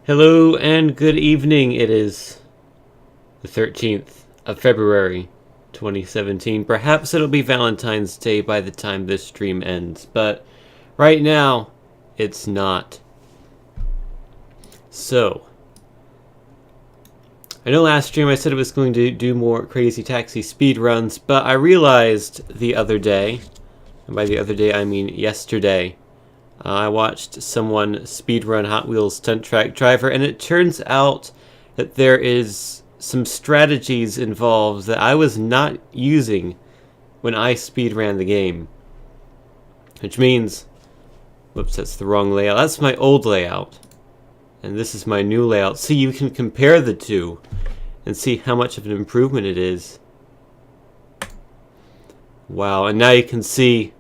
Hello and good evening. It is the 13th of February, 2017. Perhaps it'll be Valentine's Day by the time this stream ends, but right now, it's not. So, I know last stream I said it was going to do more Crazy Taxi speedruns, but I realized the other day, and by the other day I mean yesterday, I watched someone speedrun Hot Wheels Stunt Track Driver, and it turns out that there is some strategies involved that I was not using when I speedran the game. Which means, whoops, that's the wrong layout. That's my old layout. And this is my new layout. See, you can compare the two and see how much of an improvement it is. Wow, and now you can see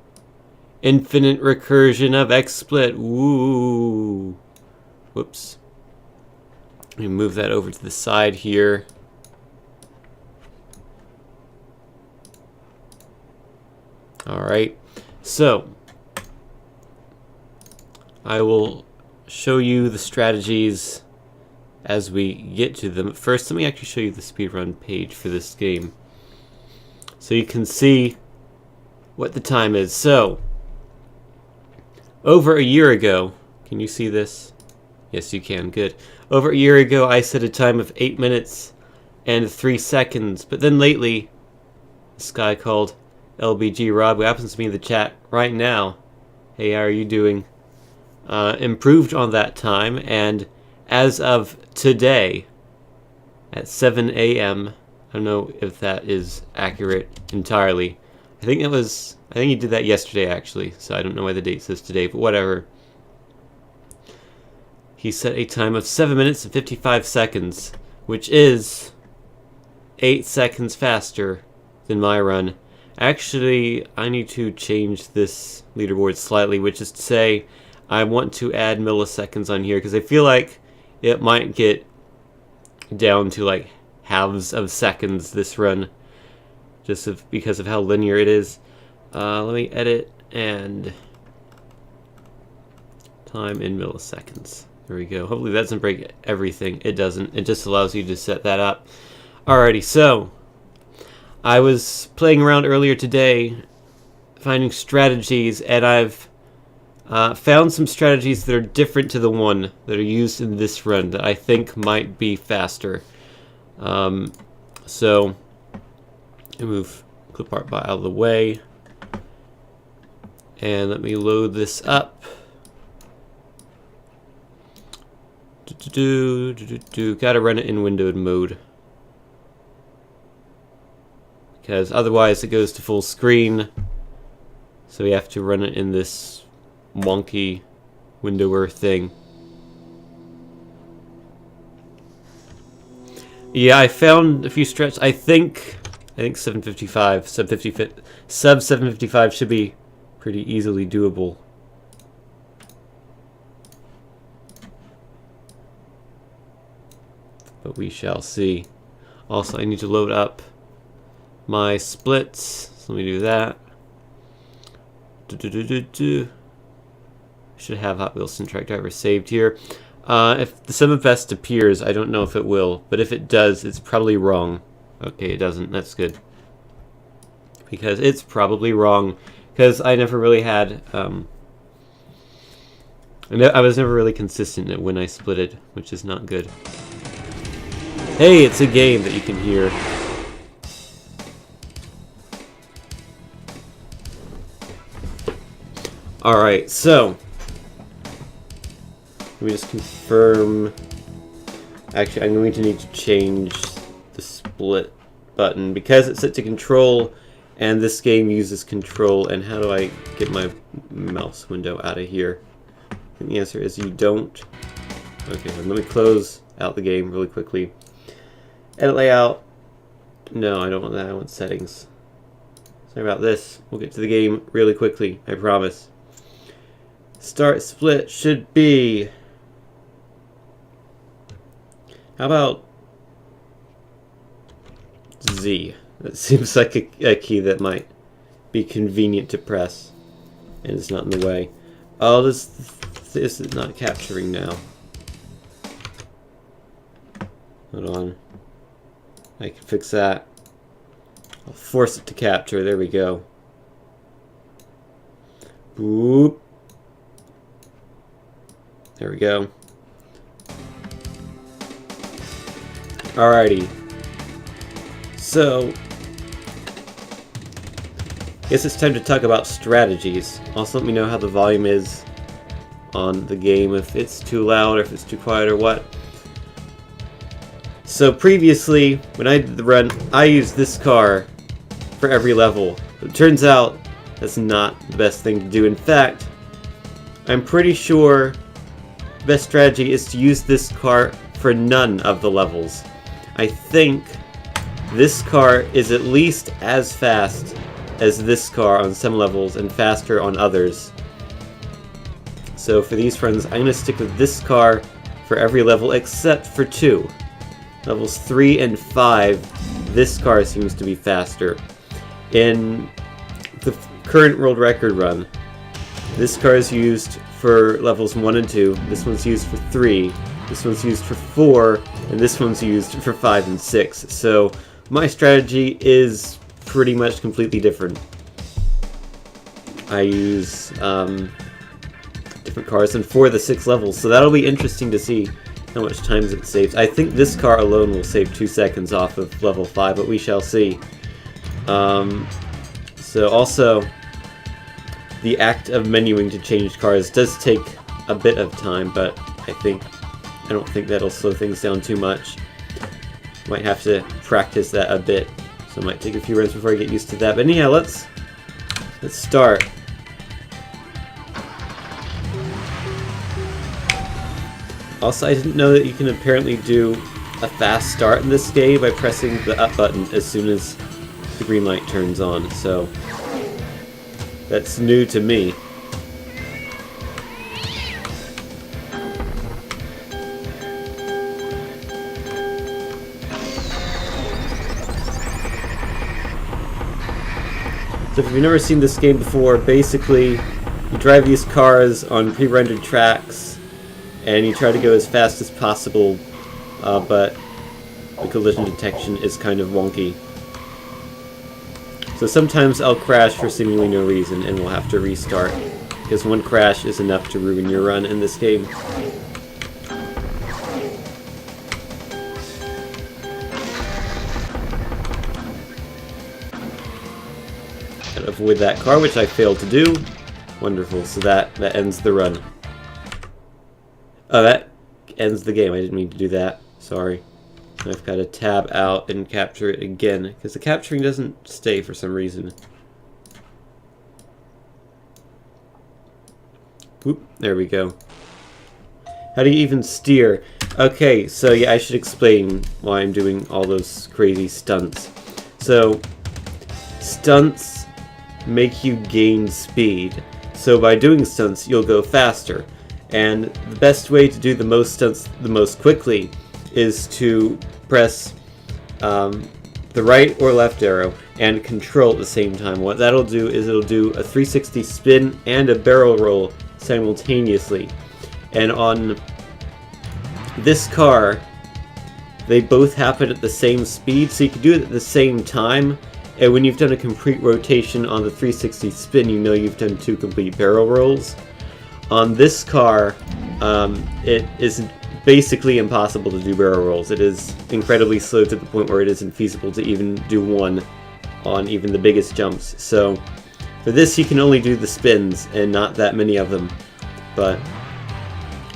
infinite recursion of XSplit. Woo! Whoops. Let me move that over to the side here. Alright, so I will show you the strategies as we get to them. First, let me actually show you the speedrun page for this game so you can see what the time is. So, over a year ago, can you see this? Yes, you can. Good. Over a year ago, I set a time of 8 minutes and 3 seconds. But then lately, this guy called LBG Rob, who happens to be in the chat right now, hey, how are you doing? Improved on that time, and as of today, at 7 a.m., I don't know if that is accurate entirely. I think he did that yesterday, actually, so I don't know why the date says today, but whatever. He set a time of 7 minutes and 55 seconds, which is 8 seconds faster than my run. Actually, I need to change this leaderboard slightly, which is to say, I want to add milliseconds on here, because I feel like it might get down to like halves of seconds this run, just because of how linear it is. Let me edit and time in milliseconds. There we go. Hopefully that doesn't break everything. It doesn't. It just allows you to set that up. Alrighty, so I was playing around earlier today finding strategies, and I've found some strategies that are different to the one that are used in this run that I think might be faster. So I move clip art out of the way, and let me load this up. Gotta run it in windowed mode, because otherwise it goes to full screen, so we have to run it in this wonky windower thing. Yeah, I found a few stretches. I think 755, sub 755 should be pretty easily doable. But we shall see. Also, I need to load up my splits. So let me do that. Should have Hot Wheels Stunt Track Driver saved here. If the sum of best appears, I don't know if it will, but if it does, it's probably wrong. Okay, it doesn't. That's good. Because it's probably wrong. Because I never really had... I was never really consistent at when I splitted, which is not good. Hey, it's a game that you can hear. Alright, so let me just confirm. Actually, I'm going to need to change the split button because it's set to control, and this game uses control. And how do I get my mouse window out of here? And the answer is you don't. Okay, let me close out the game really quickly. Edit layout. No, I don't want that. I want settings. Sorry about this. We'll get to the game really quickly, I promise. Start split should be... How about Z? That seems like a key that might be convenient to press, and it's not in the way. Oh, this is not capturing now. Hold on. I can fix that. I'll force it to capture. There we go. Boop. There we go. Alrighty. So, I guess it's time to talk about strategies. Also, let me know how the volume is on the game, if it's too loud or if it's too quiet or what. So previously, when I did the run, I used this car for every level. It turns out that's not the best thing to do. In fact, I'm pretty sure the best strategy is to use this car for none of the levels. I think this car is at least as fast as this car on some levels and faster on others. So for these runs, I'm going to stick with this car for every level except for 2. Levels 3 and 5, this car seems to be faster. In the current world record run, this car is used for levels 1 and 2, this one's used for 3, this one's used for 4, and this one's used for 5 and 6. So my strategy is pretty much completely different. I use different cars and 4 of the 6 levels, so that'll be interesting to see how much time it saves. I think this car alone will save 2 seconds off of level 5, but we shall see. So also, the act of menuing to change cars does take a bit of time, but I don't think that'll slow things down too much. Might have to practice that a bit, so it might take a few runs before I get used to that. But anyhow, let's start. Also, I didn't know that you can apparently do a fast start in this game by pressing the up button as soon as the green light turns on, so that's new to me. So if you've never seen this game before, basically you drive these cars on pre-rendered tracks and you try to go as fast as possible, but the collision detection is kind of wonky. So sometimes I'll crash for seemingly no reason and we'll have to restart, because one crash is enough to ruin your run in this game. Gotta avoid that car, which I failed to do. Wonderful, so that ends the run. Oh, that ends the game. I didn't mean to do that. Sorry. I've got to tab out and capture it again, because the capturing doesn't stay for some reason. Whoop, there we go. How do you even steer? Okay, so yeah, I should explain why I'm doing all those crazy stunts. So, stunts make you gain speed. So by doing stunts, you'll go faster. And the best way to do the most stunts the most quickly is to press the right or left arrow and control at the same time. What that'll do is it'll do a 360 spin and a barrel roll simultaneously. And on this car, they both happen at the same speed, so you can do it at the same time. And when you've done a complete rotation on the 360 spin, you know you've done 2 complete barrel rolls. On this car, it is basically impossible to do barrel rolls. It is incredibly slow to the point where it isn't feasible to even do one on even the biggest jumps. So for this, you can only do the spins and not that many of them. But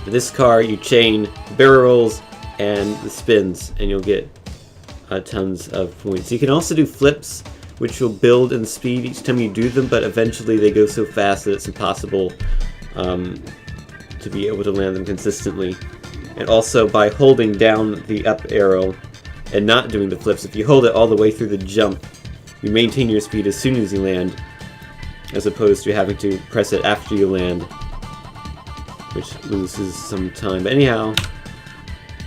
for this car, you chain the barrel rolls and the spins, and you'll get tons of points. You can also do flips, which will build in speed each time you do them, but eventually they go so fast that it's impossible to be able to land them consistently. And also, by holding down the up arrow and not doing the flips, if you hold it all the way through the jump, you maintain your speed as soon as you land, as opposed to having to press it after you land, which loses some time. But anyhow,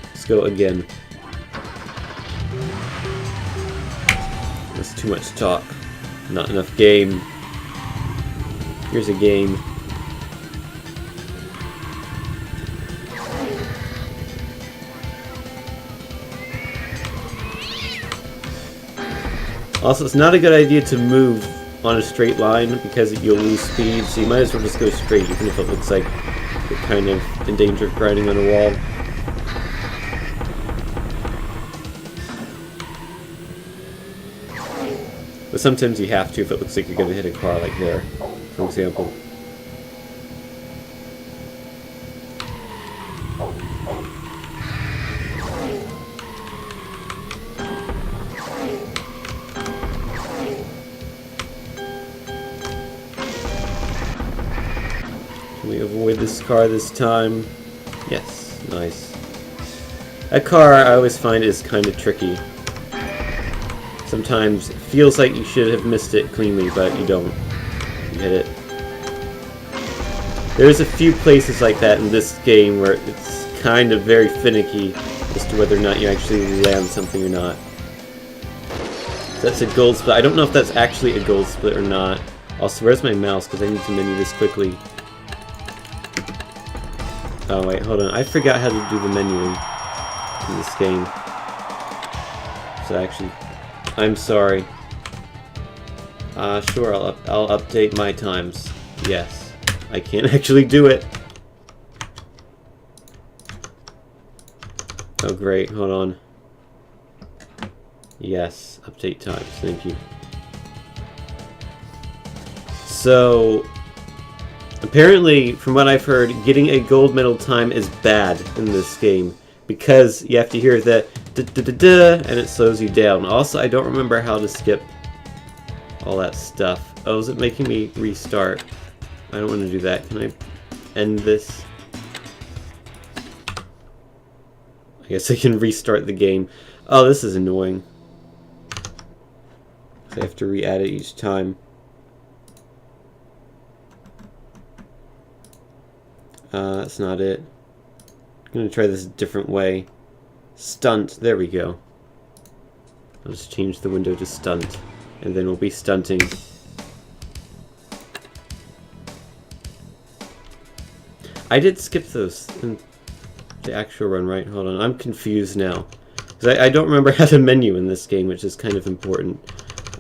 let's go again. That's too much talk. Not enough game. Here's a game. Also, it's not a good idea to move on a straight line because you'll lose speed, so you might as well just go straight, even if it looks like you're kind of in danger of grinding on a wall. But sometimes you have to if it looks like you're going to hit a car, like there, for example. Can we avoid this car this time? Yes, nice. That car I always find is kind of tricky. Sometimes it feels like you should have missed it cleanly, but you don't. You hit it. There's a few places like that in this game where it's kind of very finicky as to whether or not you actually land something or not. So that's a gold split. I don't know if that's actually a gold split or not. Also, where's my mouse? Because I need to menu this quickly. Oh wait, hold on. I forgot how to do the menuing in this game. So actually, I'm sorry. Sure, I'll update my times. Yes, I can't actually do it. Oh great, hold on. Yes, update times. Thank you. So, apparently, from what I've heard, getting a gold medal time is bad in this game because you have to hear the da-da-da-da and it slows you down. Also, I don't remember how to skip all that stuff. Oh, is it making me restart? I don't want to do that. Can I end this? I guess I can restart the game. Oh, this is annoying. So I have to re-add it each time. That's not it. I'm gonna try this a different way. Stunt, there we go. I'll just change the window to stunt, and then we'll be stunting. I did skip those in the actual run, right? Hold on, I'm confused now. Because I don't remember how to menu in this game, which is kind of important.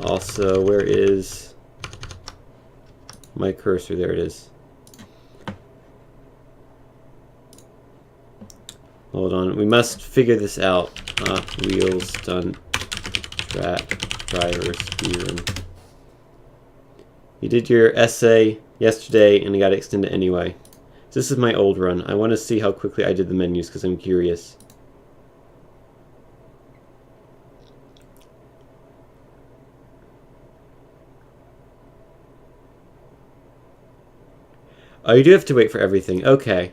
Also, where is my cursor? There it is. Hold on, we must figure this out. Wheels Stunt Track Driver speedrun. You did your essay yesterday and you got it extended anyway. So this is my old run. I want to see how quickly I did the menus because I'm curious. Oh, you do have to wait for everything. Okay.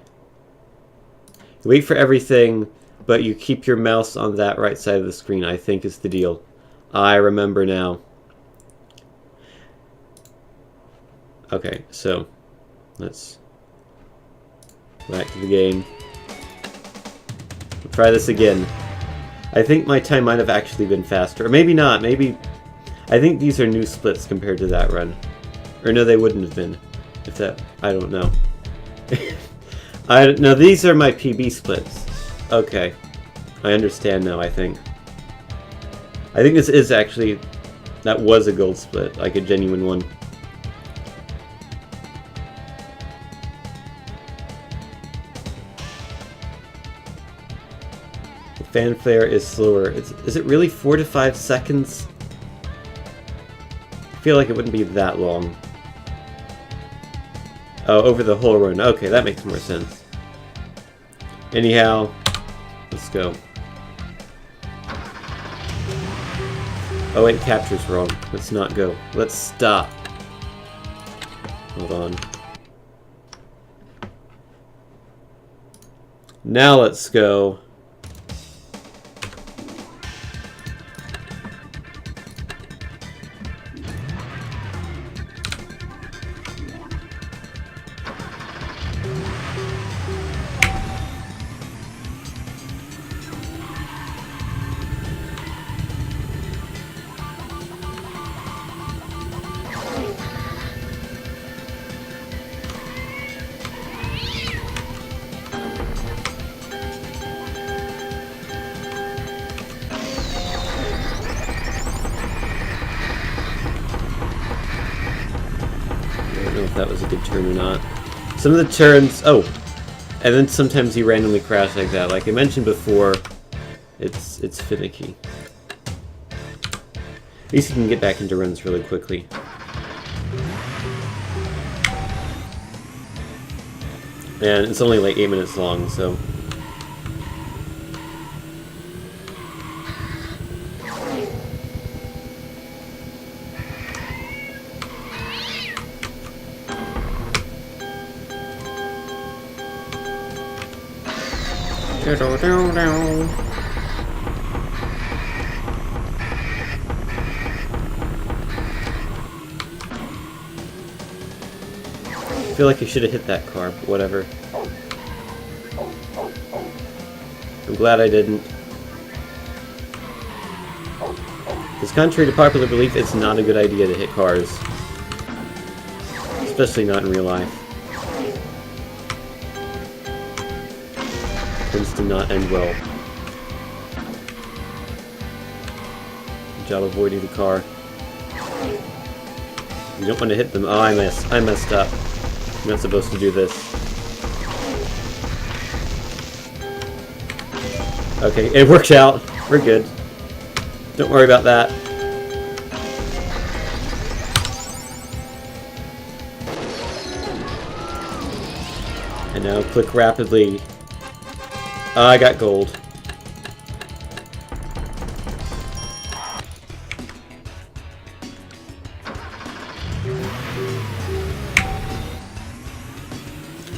You wait for everything, but you keep your mouse on that right side of the screen, I think is the deal. I remember now. Okay, so let's go back to the game. We'll try this again. I think my time might have actually been faster. Or maybe not. Maybe... I think these are new splits compared to that run. Or no, they wouldn't have been. If that... I don't know. No, these are my PB splits. Okay. I understand now, I think. I think this is actually... That was a gold split. Like a genuine one. The fanfare is slower. Is it really 4 to 5 seconds? I feel like it wouldn't be that long. Oh, over the whole run. Okay, that makes more sense. Anyhow, let's go. Oh wait, capture's wrong. Let's not go. Let's stop. Hold on. Now let's go. that was a good turn or not. Some of the turns... Oh! And then sometimes you randomly crash like that. Like I mentioned before, it's finicky. At least you can get back into runs really quickly. And it's only like 8 minutes long, so... I feel like I should have hit that car, but whatever. I'm glad I didn't. Because contrary to popular belief, it's not a good idea to hit cars. Especially not in real life. Tends to not end well. Good job avoiding the car. You don't want to hit them. Oh, I messed up. I'm not supposed to do this. Okay, it worked out. We're good. Don't worry about that. And now click rapidly. I got gold.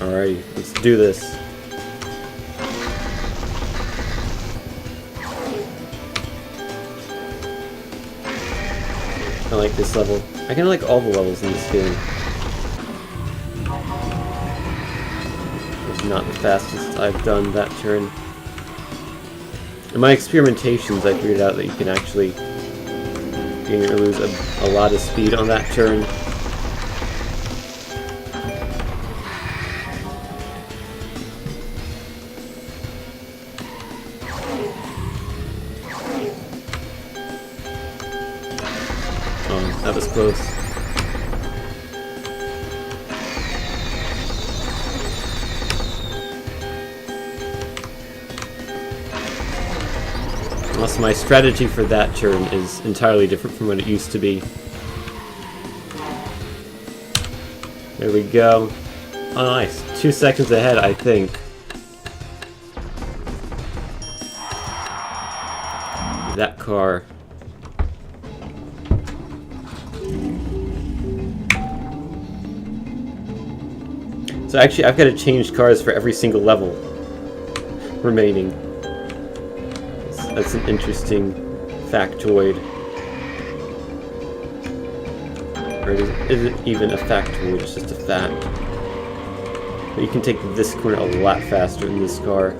Alright, let's do this. I like this level. I kinda like all the levels in this game. It's not the fastest I've done that turn. In my experimentations, I figured out that you can actually gain or lose a lot of speed on that turn. Oh, that was close. Also, my strategy for that turn is entirely different from what it used to be. There we go. Oh, nice. 2 seconds ahead, I think. That car. So actually, I've got to change cars for every single level remaining. That's an interesting factoid. Or it isn't even a factoid, it's just a fact. But you can take this corner a lot faster than this car.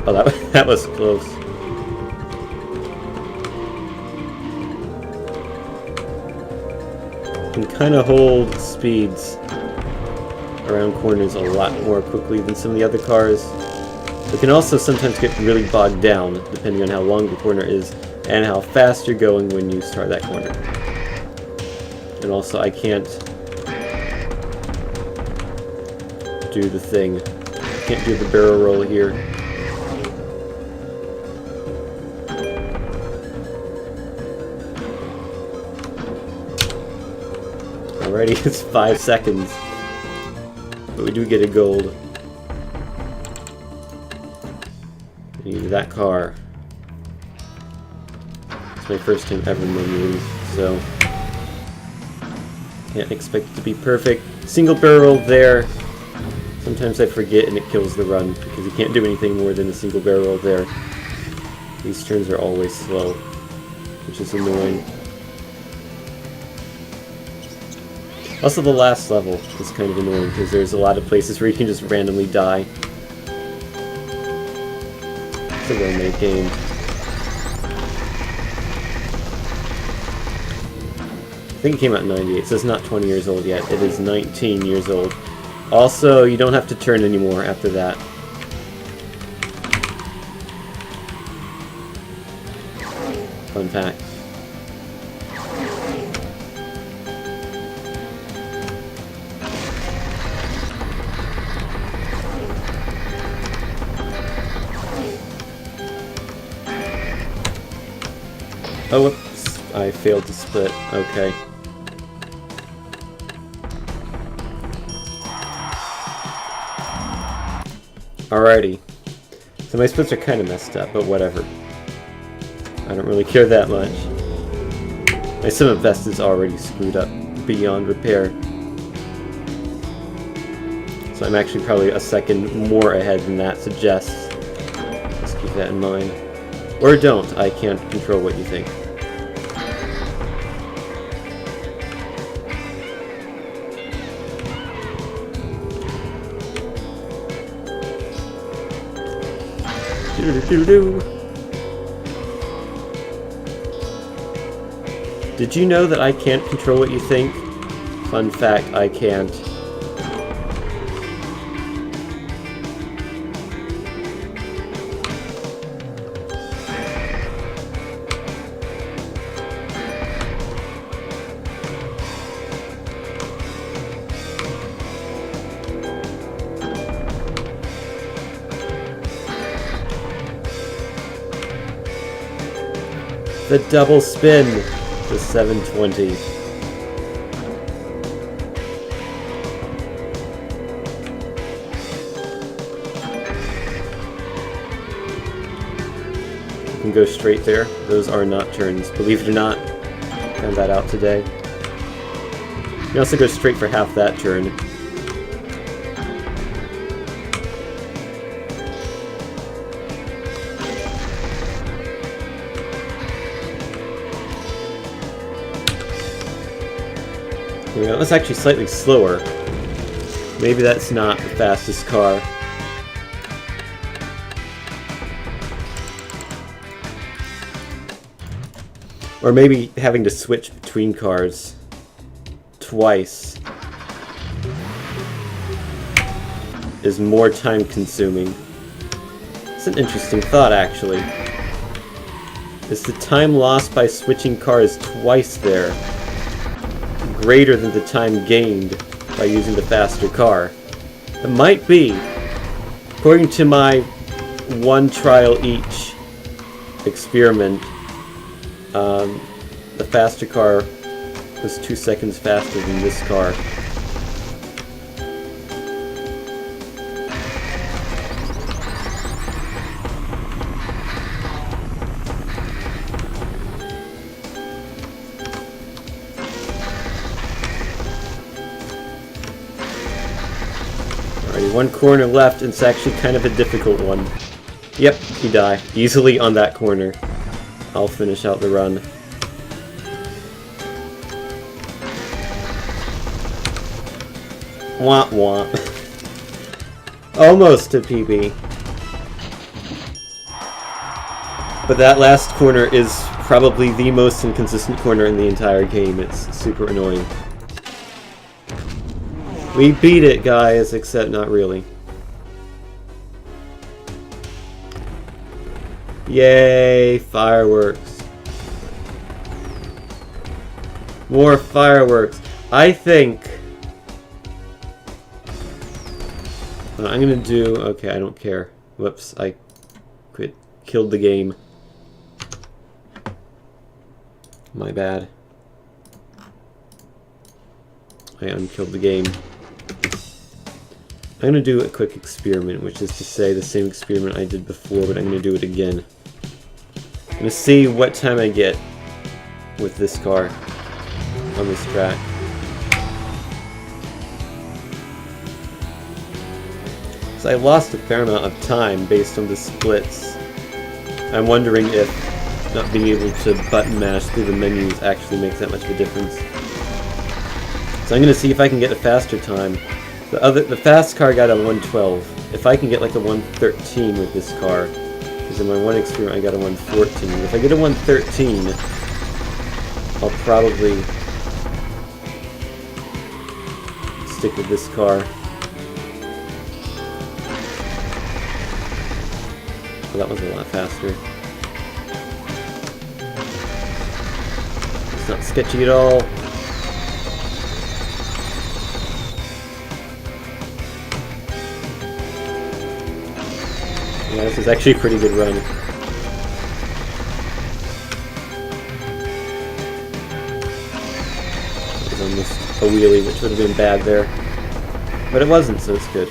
Oh, that was close. You can kind of hold speeds around corners a lot more quickly than some of the other cars. It can also sometimes get really bogged down, depending on how long the corner is and how fast you're going when you start that corner. And also, I can't do the thing. I can't do the barrel roll here. Alrighty, it's 5 seconds. But we do get a gold. Need that car. It's my first time ever memoing, so can't expect it to be perfect. Single barrel there. Sometimes I forget and it kills the run because you can't do anything more than a single barrel there. These turns are always slow, which is annoying. Also, the last level is kind of annoying because there's a lot of places where you can just randomly die. It's a well-made game. I think it came out in '98, so it's not 20 years old yet. It is 19 years old. Also, you don't have to turn anymore after that. Fun fact. Oh, whoops. I failed to split. Okay. Alrighty. So my splits are kind of messed up, but whatever. I don't really care that much. My Sim Vest is already screwed up beyond repair. So I'm actually probably a second more ahead than that suggests. Just keep that in mind. Or don't. I can't control what you think. Did you know that I can't control what you think? Fun fact, I can't. The double spin, the 720. You can go straight there. Those are not turns, believe it or not. Found that out today. You can also go straight for half that turn. That's actually slightly slower. Maybe that's not the fastest car. Or maybe having to switch between cars twice is more time consuming. It's an interesting thought, actually. Is the time lost by switching cars twice there greater than the time gained by using the faster car? It might be. According to my one trial each experiment, the faster car was 2 seconds faster than this car. One corner left, and it's actually kind of a difficult one. Yep, he died. Easily on that corner. I'll finish out the run. Womp womp. Almost a PB. But that last corner is probably the most inconsistent corner in the entire game. It's super annoying. We beat it, guys, except not really. Yay, fireworks. More fireworks. I think... I'm gonna do... Okay, I don't care. Whoops, I quit. Killed the game. My bad. I unkilled the game. I'm going to do a quick experiment, which is to say the same experiment I did before, but I'm going to do it again. I'm going to see what time I get with this car on this track. So I lost a fair amount of time based on the splits. I'm wondering if not being able to button mash through the menus actually makes that much of a difference. So I'm going to see if I can get a faster time. The fast car got a 112. If I can get like a 113 with this car, because in my one experiment I got a 114. If I get a 113, I'll probably stick with this car. Oh, that was a lot faster. It's not sketchy at all. Yeah, this is actually a pretty good run. a wheelie, which would have been bad there. But it wasn't, so it's good.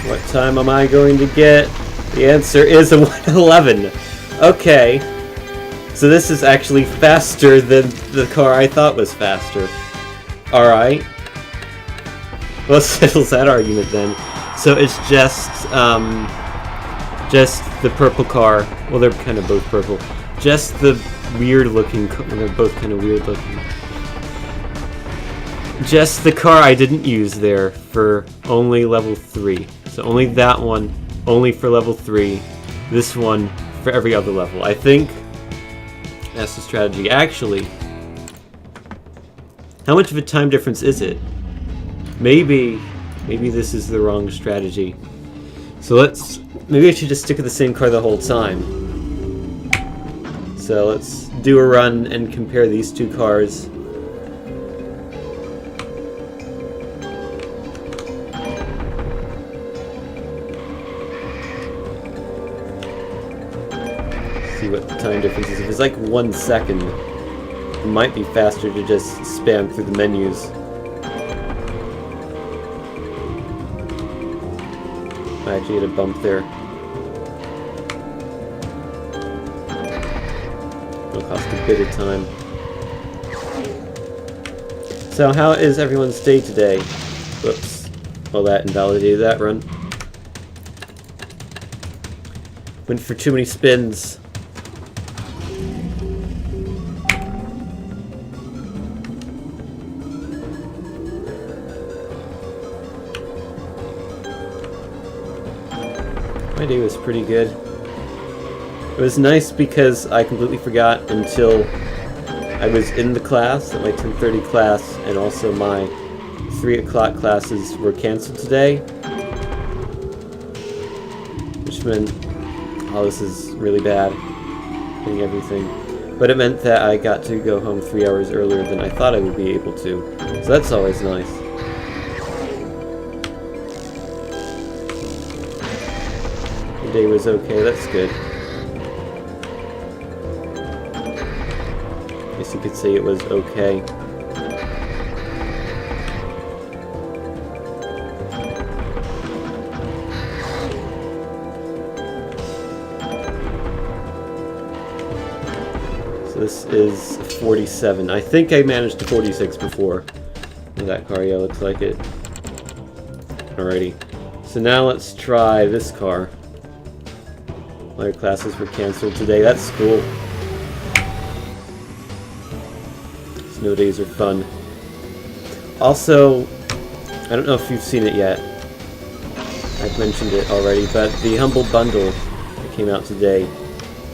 What time am I going to get? The answer is a 1:11. Okay. So this is actually faster than the car I thought was faster. Alright. Well, settles that argument then. So it's just the purple car. Well, they're kind of both purple. Just the weird looking car. Well, they're both kind of weird looking. Just the car I didn't use there for only level 3. So only that one, only for level 3. This one for every other level. I think that's the strategy. Actually, how much of a time difference is it? Maybe this is the wrong strategy. So maybe I should just stick with the same car the whole time. So let's do a run and compare these two cars. See what the time difference is. If it's like 1 second, it might be faster to just spam through the menus. I actually hit a bump there. It'll cost a bit of time. So how is everyone's day today? Whoops. Well, that invalidated that run. Went for too many spins. My day was pretty good. It was nice because I completely forgot until I was in the class, at my 10:30 class, and also my 3 o'clock classes were canceled today. Which meant, oh, this is really bad, getting everything. But it meant that I got to go home 3 hours earlier than I thought I would be able to. So that's always nice. Day was okay, that's good. I guess you could say it was okay. So this is 47. I think I managed to 46 before. That car, yeah, looks like it. Alrighty. So now let's try this car. My classes were canceled today. That's cool. Snow days are fun. Also, I don't know if you've seen it yet. I've mentioned it already, but the Humble Bundle that came out today,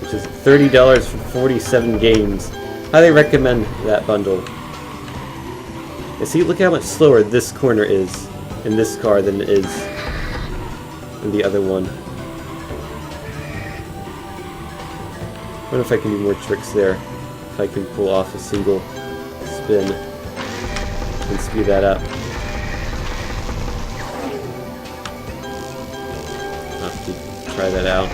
which is $30 for 47 games. Highly recommend that bundle. And see, look how much slower this corner is in this car than it is in the other one. I wonder if I can do more tricks there. If I can pull off a single spin and speed that up. I'll have to try that out.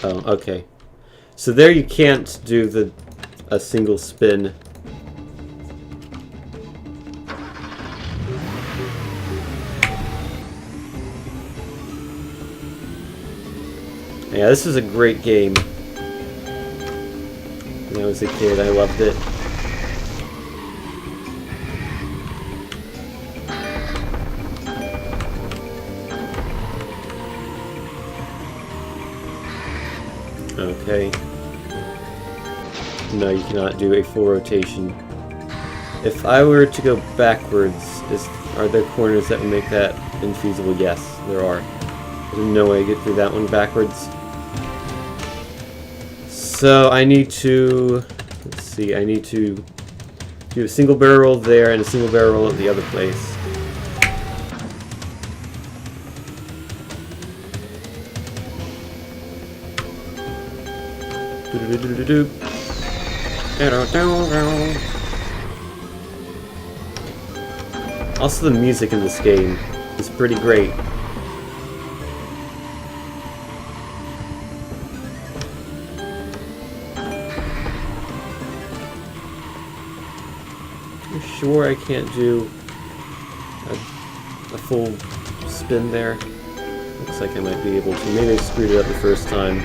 Oh, okay. So there you can't do a single spin. Yeah, this is a great game. When I was a kid, I loved it. Okay. No, you cannot do a full rotation. If I were to go backwards, are there corners that would make that infeasible? Yes, there are. There's no way to get through that one backwards. So I need to, let's see, I need to Do a single barrel roll there and a single barrel roll at the other place. Also, the music in this game is pretty great. I'm sure I can't do a full spin there. Looks like I might be able to. Maybe I screwed it up the first time.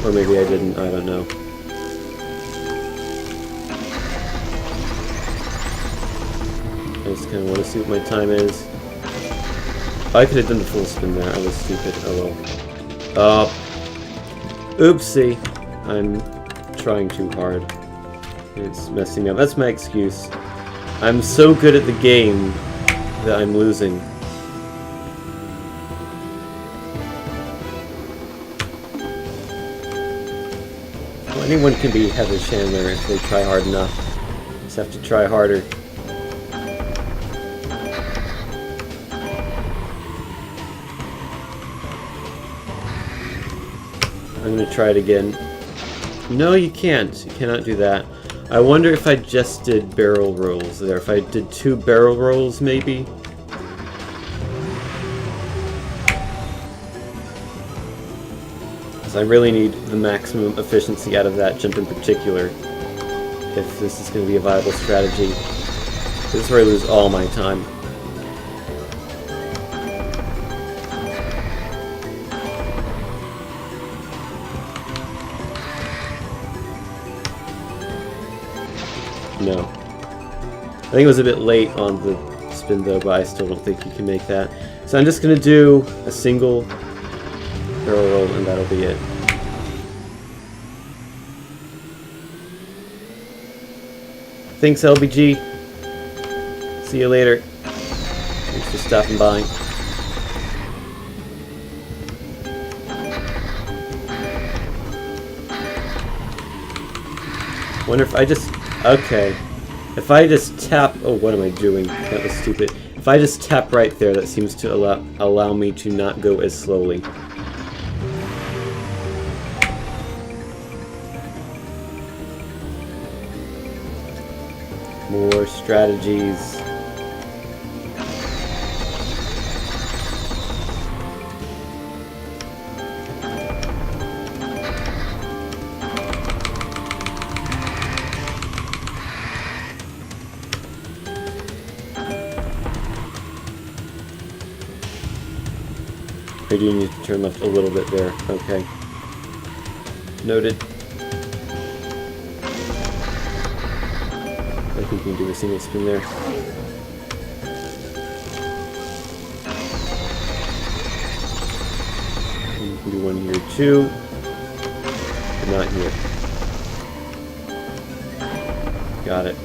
Or maybe I didn't, I don't know. I just kind of want to see what my time is. I could have done the full spin there, I was stupid, oh well. Oopsie. I'm trying too hard. It's messing up. That's my excuse. I'm so good at the game that I'm losing. Well, anyone can be Heather Chandler if they try hard enough. Just have to try harder. I'm gonna try it again. No, you can't. You cannot do that. I wonder if I just did barrel rolls there. If I did 2 barrel rolls, maybe? Because I really need the maximum efficiency out of that jump in particular, if this is going to be a viable strategy. This is where I lose all my time. No. I think it was a bit late on the spin though, but I still don't think you can make that. So I'm just going to do a single barrel roll and that'll be it. Thanks, LBG. See you later. Thanks for stopping by. Wonder if I just... Okay. If I just tap... Oh, what am I doing? That was stupid. If I just tap right there, that seems to allow me to not go as slowly. More strategies. I do need to turn left a little bit there. Okay. Noted. I think we can do a single spin there. And you can do one here too. But not here. Got it.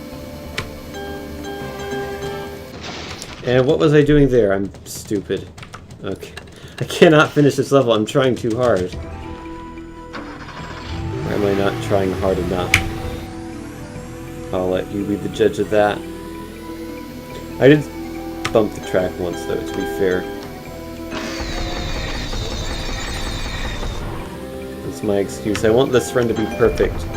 And what was I doing there? I'm stupid. Okay. I cannot finish this level. I'm trying too hard. Or am I not trying hard enough? I'll let you be the judge of that. I did bump the track once, though, to be fair. That's my excuse. I want this run to be perfect. So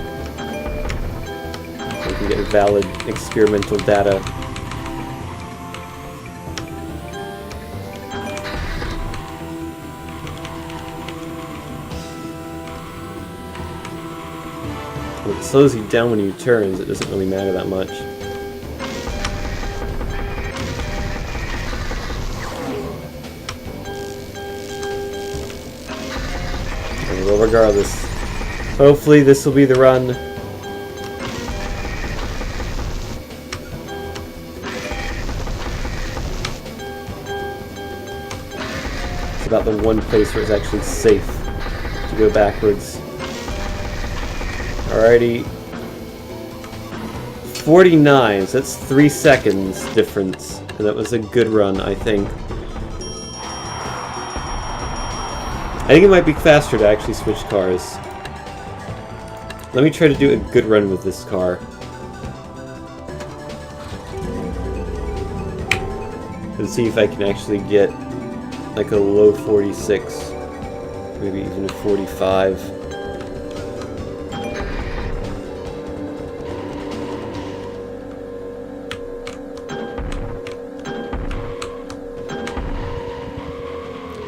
I can get valid experimental data. It slows you down when you turn, so it doesn't really matter that much. Well, regardless, hopefully this will be the run. It's about the one place where it's actually safe to go backwards. Alrighty, 49, so that's 3 seconds difference, and that was a good run, I think. I think it might be faster to actually switch cars. Let me try to do a good run with this car. Let's see if I can actually get like a low 46, maybe even a 45.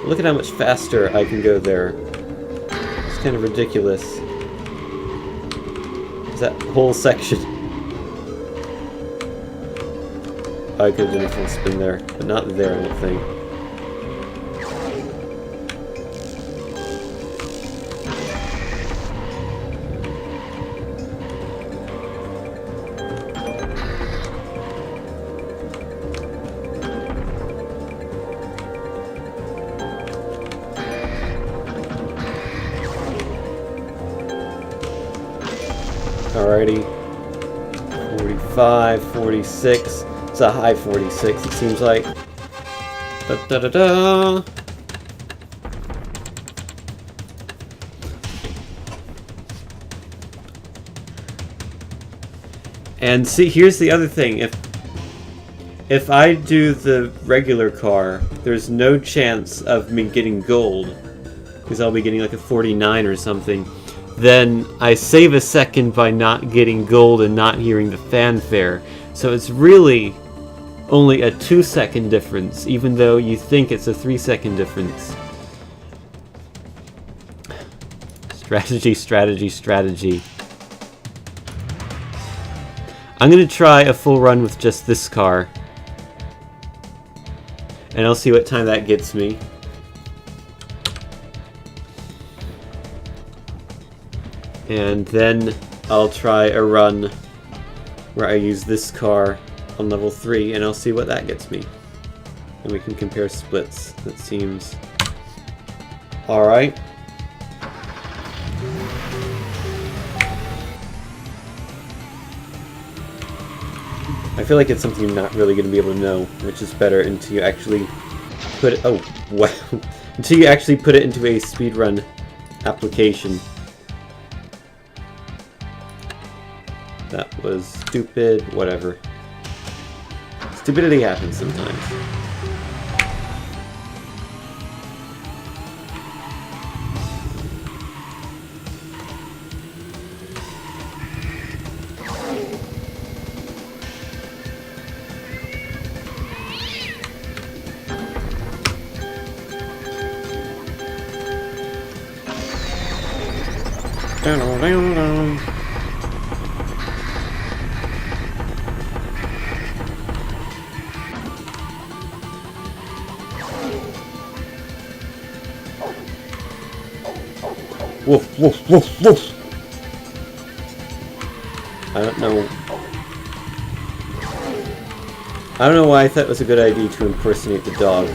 Look at how much faster I can go there. It's kind of ridiculous. That whole section. I could have done a full spin there, but not there, I don't think. Alrighty, 45, 46, it's a high 46 it seems like. Da da da da! And see, here's the other thing, if I do the regular car, there's no chance of me getting gold, because I'll be getting like a 49 or something. Then I save a second by not getting gold and not hearing the fanfare. So it's really only a 2-second difference, even though you think it's a 3-second difference. Strategy, strategy, strategy. I'm gonna try a full run with just this car. And I'll see what time that gets me. And then I'll try a run where I use this car on level 3, and I'll see what that gets me. And we can compare splits. That seems alright. I feel like it's something you're not really going to be able to know, which is better until you actually put it... Oh, wow. Until you actually put it into a speedrun application. That was stupid, whatever. Stupidity happens sometimes. Woof, woof, woof, woof. I don't know why I thought it was a good idea to impersonate the dog.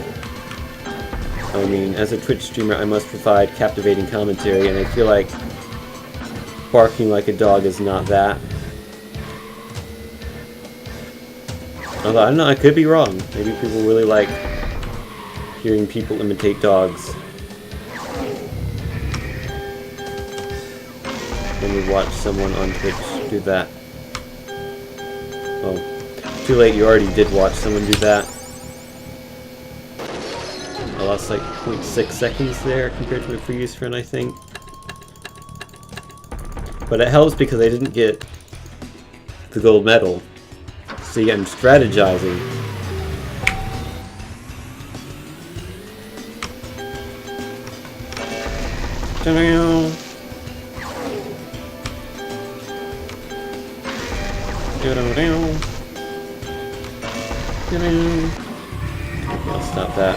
I mean, as a Twitch streamer, I must provide captivating commentary, and I feel like barking like a dog is not that. Although, I don't know, I could be wrong. Maybe people really like hearing people imitate dogs. When we watch someone on Twitch do that. Oh, too late, you already did watch someone do that. I lost like 0.6 seconds there compared to my previous run, I think. But it helps because I didn't get the gold medal. See, I'm strategizing. Ta-da! I'll stop that.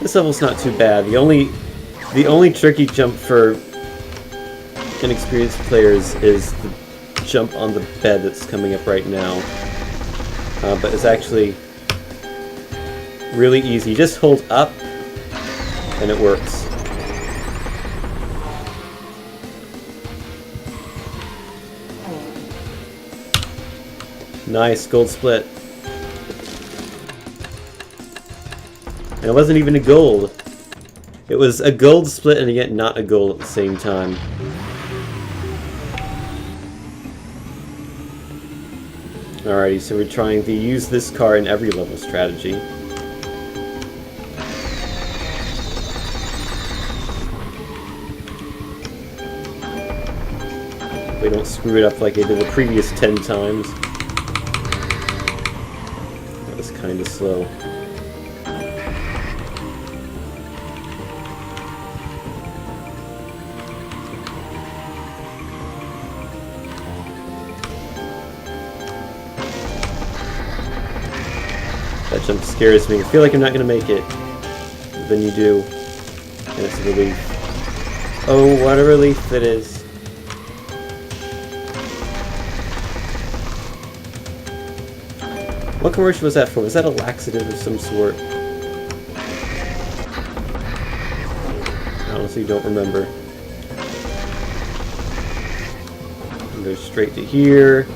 This level's not too bad. The only tricky jump for inexperienced players is the jump on the bed that's coming up right now. But it's actually really easy. You just hold up and it works. Nice, gold split. And it wasn't even a gold. It was a gold split and yet not a gold at the same time. Alrighty, so we're trying to use this car in every level strategy. We don't screw it up like I did the previous 10 times. That was kind of slow. That jump scares me. I feel like I'm not going to make it. But then you do. And it's a relief. Oh, what a relief it is. What commercial was that for? Was that a laxative of some sort? I honestly don't remember. And go straight to here.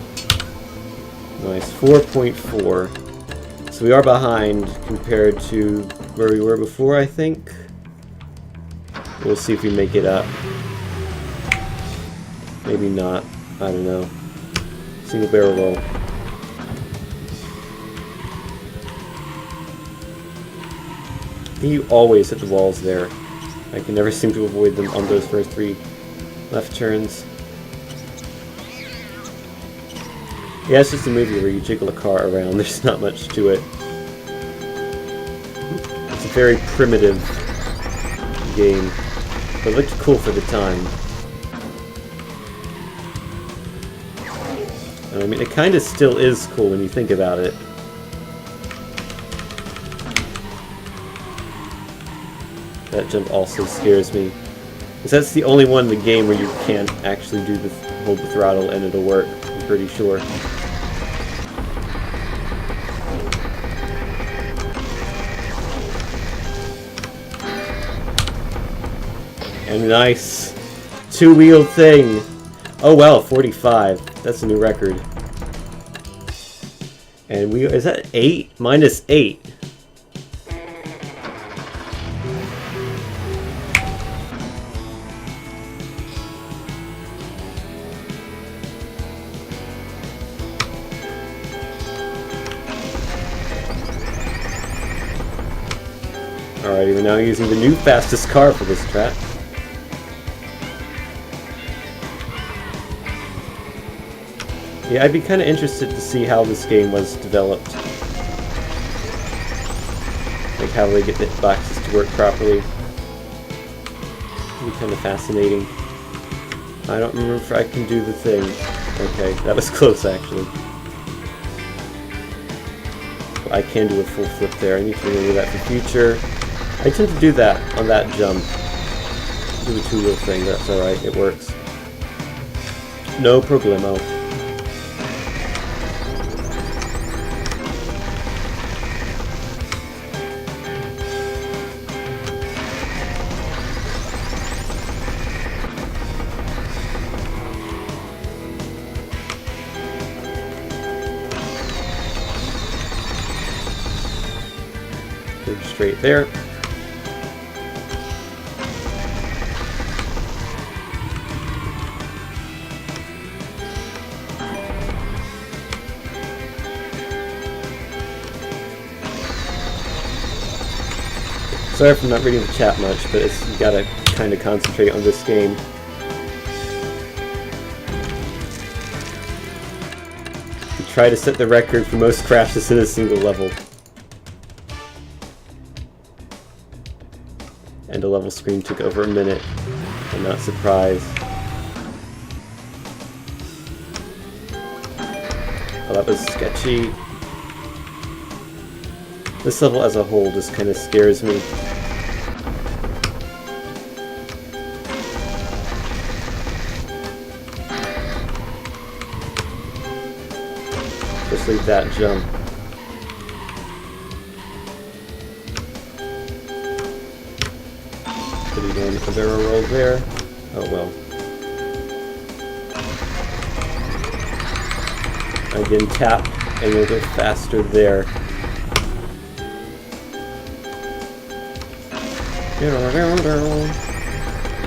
Nice, 4.4. So we are behind compared to where we were before, I think. We'll see if we make it up. Maybe not. I don't know. Single barrel roll. You always hit the walls there. I can never seem to avoid them on those first 3 left turns. Yeah, it's just a movie where you jiggle a car around. There's not much to it. It's a very primitive game, but it looked cool for the time. And I mean, it kind of still is cool when you think about it. That jump also scares me. Because that's the only one in the game where you can't actually do the hold the throttle and it'll work, I'm pretty sure. And nice 2-wheel thing. Oh well, 45. That's a new record. And we is that 8? -8. Alrighty, we're now using the new fastest car for this track. Yeah, I'd be kind of interested to see how this game was developed. Like how they get the boxes to work properly. It'd be kind of fascinating. I don't remember if I can do the thing. Okay, that was close actually. I can do a full flip there. I need to remember that for future. I tend to do that on that jump. Do the 2-wheel thing, that's alright, it works. No problemo. Go straight there. Sorry for not reading the chat much, but you gotta kind of concentrate on this game. And try to set the record for most crashes in a single level. And a level screen took over a minute. I'm not surprised. Oh, that was sketchy. This level as a whole just kind of scares me. Especially that jump. Could he go a barrel roll there? Oh well. Again, tap. and you'll go faster there.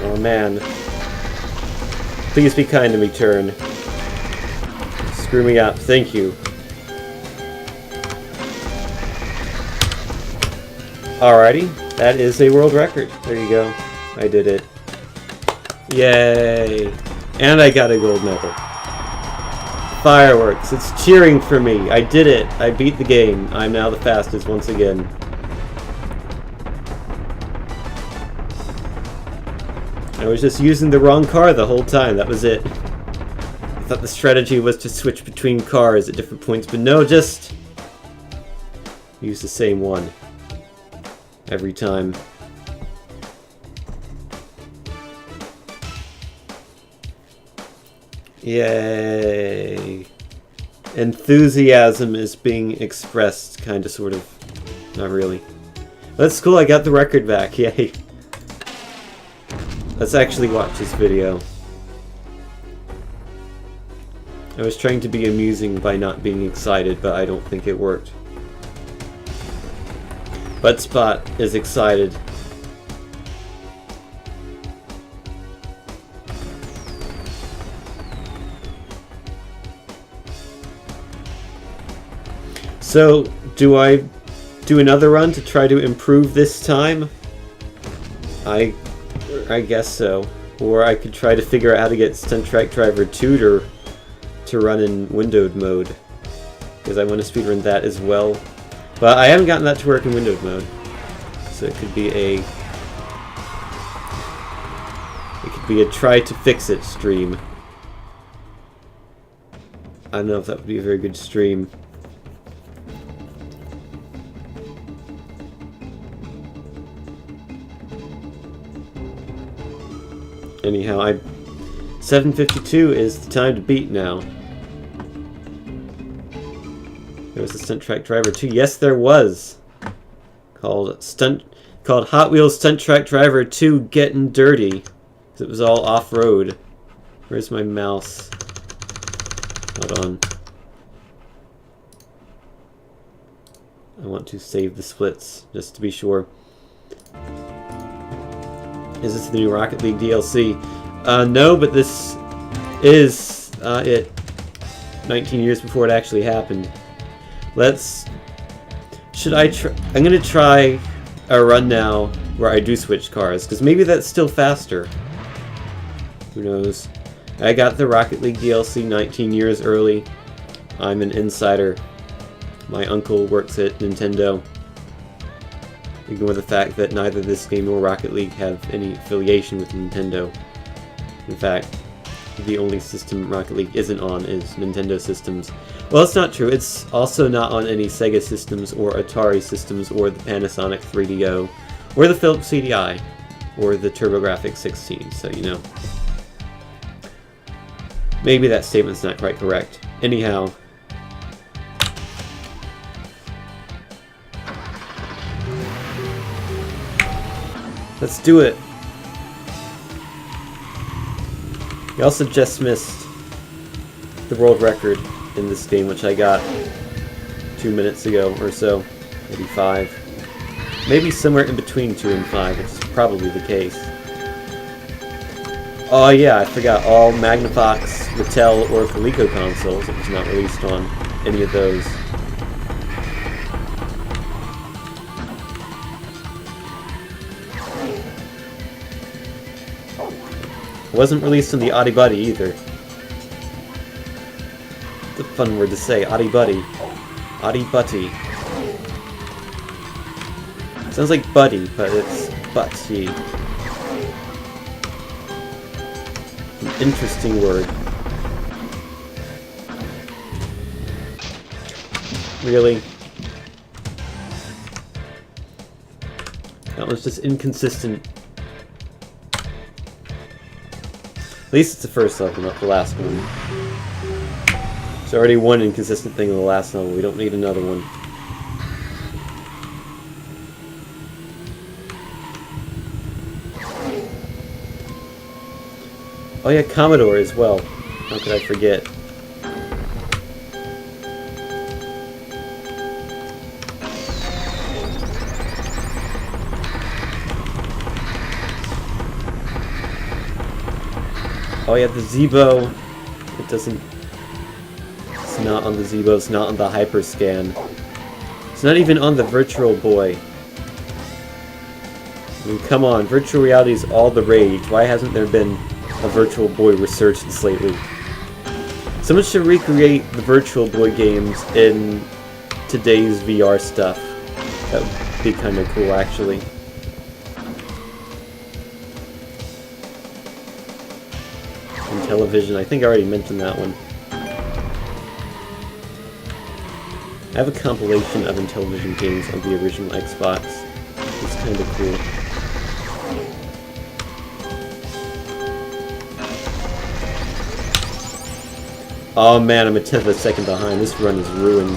Oh man. Please be kind to me, turn. Screw me up, thank you. Alrighty, that is a world record. There you go. I did it. Yay! And I got a gold medal. Fireworks, it's cheering for me. I did it. I beat the game. I'm now the fastest once again. I was just using the wrong car the whole time. That was it. I thought the strategy was to switch between cars at different points, but no, just use the same one every time. Yay! Enthusiasm is being expressed, kind of, sort of. Not really. That's cool, I got the record back, yay! Let's actually watch this video. I was trying to be amusing by not being excited, but I don't think it worked. But Spot is excited. So, do I do another run to try to improve this time? I guess so. Or I could try to figure out how to get Stunt Track Driver 2 to run in windowed mode. Because I want to speedrun that as well. But I haven't gotten that to work in windowed mode. So it could be a try to fix it stream. I don't know if that would be a very good stream. Anyhow, 7:52 is the time to beat now. There was a Stunt Track Driver 2. Yes, there was. Called Hot Wheels Stunt Track Driver 2 Getting Dirty. It was all off-road. Where's my mouse? Hold on. I want to save the splits, just to be sure. Is this the new Rocket League DLC? No, but this is it. 19 years before it actually happened. I'm gonna try a run now where I do switch cars, because maybe that's still faster. Who knows? I got the Rocket League DLC 19 years early. I'm an insider. My uncle works at Nintendo. Ignore the fact that neither this game nor Rocket League have any affiliation with Nintendo. In fact, the only system Rocket League isn't on is Nintendo systems. Well, it's not true. It's also not on any Sega systems or Atari systems or the Panasonic 3DO or the Philips CDI or the TurboGrafx 16, so you know. Maybe that statement's not quite correct. Anyhow, let's do it. We also just missed the world record in this game, which I got 2 minutes ago or so. Maybe 5. Maybe somewhere in between 2 and 5, which is probably the case. Oh yeah, I forgot, all Magnavox, Mattel, or Coleco consoles. It was not released on any of those. It wasn't released on the Audi Buddy either. It's a fun word to say, Audi Buddy. Audi Butty. Sounds like Buddy, but it's Butty. An interesting word. Really? That was just inconsistent. At least it's the first level, not the last one. There's already one inconsistent thing in the last level. We don't need another one. Oh yeah, Commodore as well. How could I forget? Oh yeah, the Zeebo. It doesn't... It's not on the Zeebo, it's not on the Hyperscan. It's not even on the Virtual Boy. I mean, come on, virtual reality is all the rage. Why hasn't there been a Virtual Boy resurgence lately? Someone should recreate the Virtual Boy games in today's VR stuff. That would be kind of cool, actually. And television, I think I already mentioned that one. I have a compilation of Intellivision games on the original Xbox. It's kind of cool. Oh man, I'm a tenth of a second behind. This run is ruined.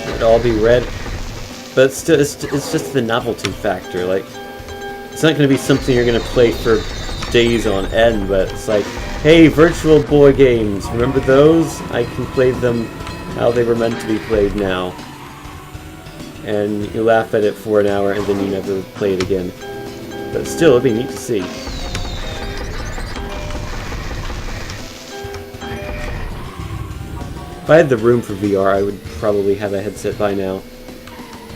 It'd all be red, but still, it's just the novelty factor. Like, it's not going to be something you're going to play for days on end, but it's like, hey, Virtual Boy games, remember those? I can play them how they were meant to be played now. And you laugh at it for an hour and then you never play it again. But still, it'd be neat to see. If I had the room for VR, I would probably have a headset by now.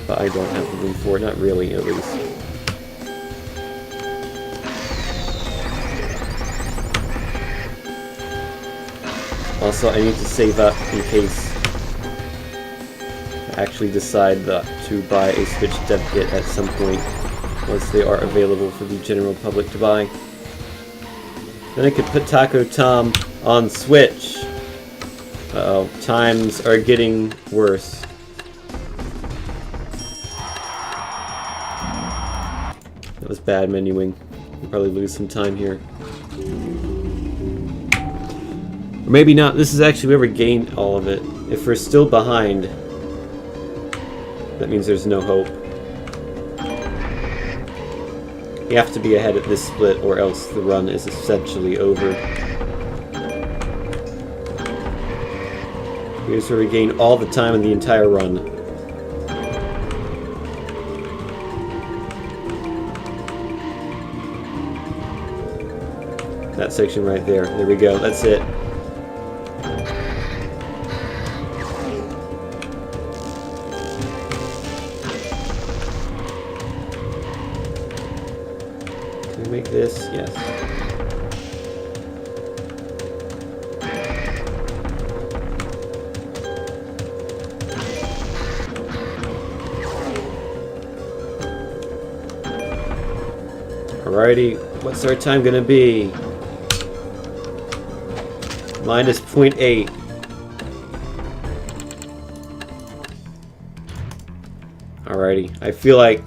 But I don't have the room for it, not really, at least. Also, I need to save up in case I actually decide to buy a Switch dev kit at some point, once they are available for the general public to buy. Then I could put Taco Tom on Switch. Uh-oh, times are getting worse. That was bad menuing. We'll probably lose some time here. Or maybe not. This is actually we ever gained all of it. If we're still behind, that means there's no hope. You have to be ahead at this split or else the run is essentially over. Here's where we gain all the time in the entire run. That section right there. There we go. That's it. Can we make this? Yes. Alrighty, what's our time gonna be? Minus 0.8. Alrighty, I feel like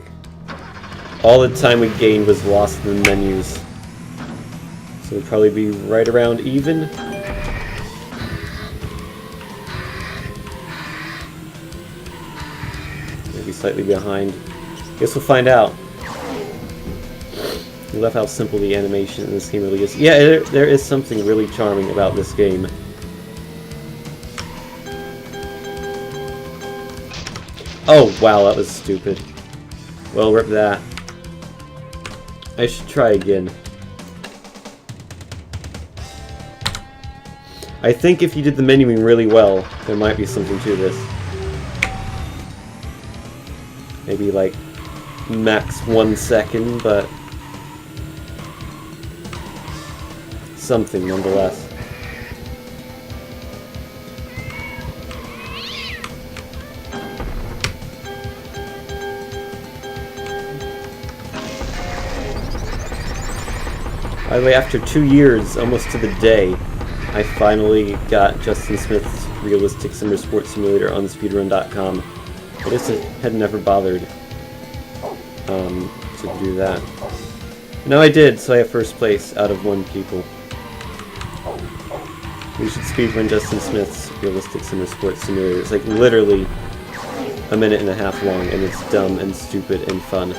all the time we gained was lost in the menus. So we'll probably be right around even. Maybe slightly behind. Guess we'll find out. I love how simple the animation in this game really is. Yeah, there is something really charming about this game. Oh, wow, that was stupid. Well, rip that. I should try again. I think if you did the menuing really well, there might be something to this. Maybe like max 1 second, but something nonetheless. By the way, after 2 years, almost to the day, I finally got Justin Smith's realistic summer sports simulator on speedrun.com. I just had never bothered to do that. No, I did, so I have first place out of 1 people. We should speedrun Justin Smith's realistic summer sports simulator. It's like literally a 1.5 minutes long, and it's dumb and stupid and fun.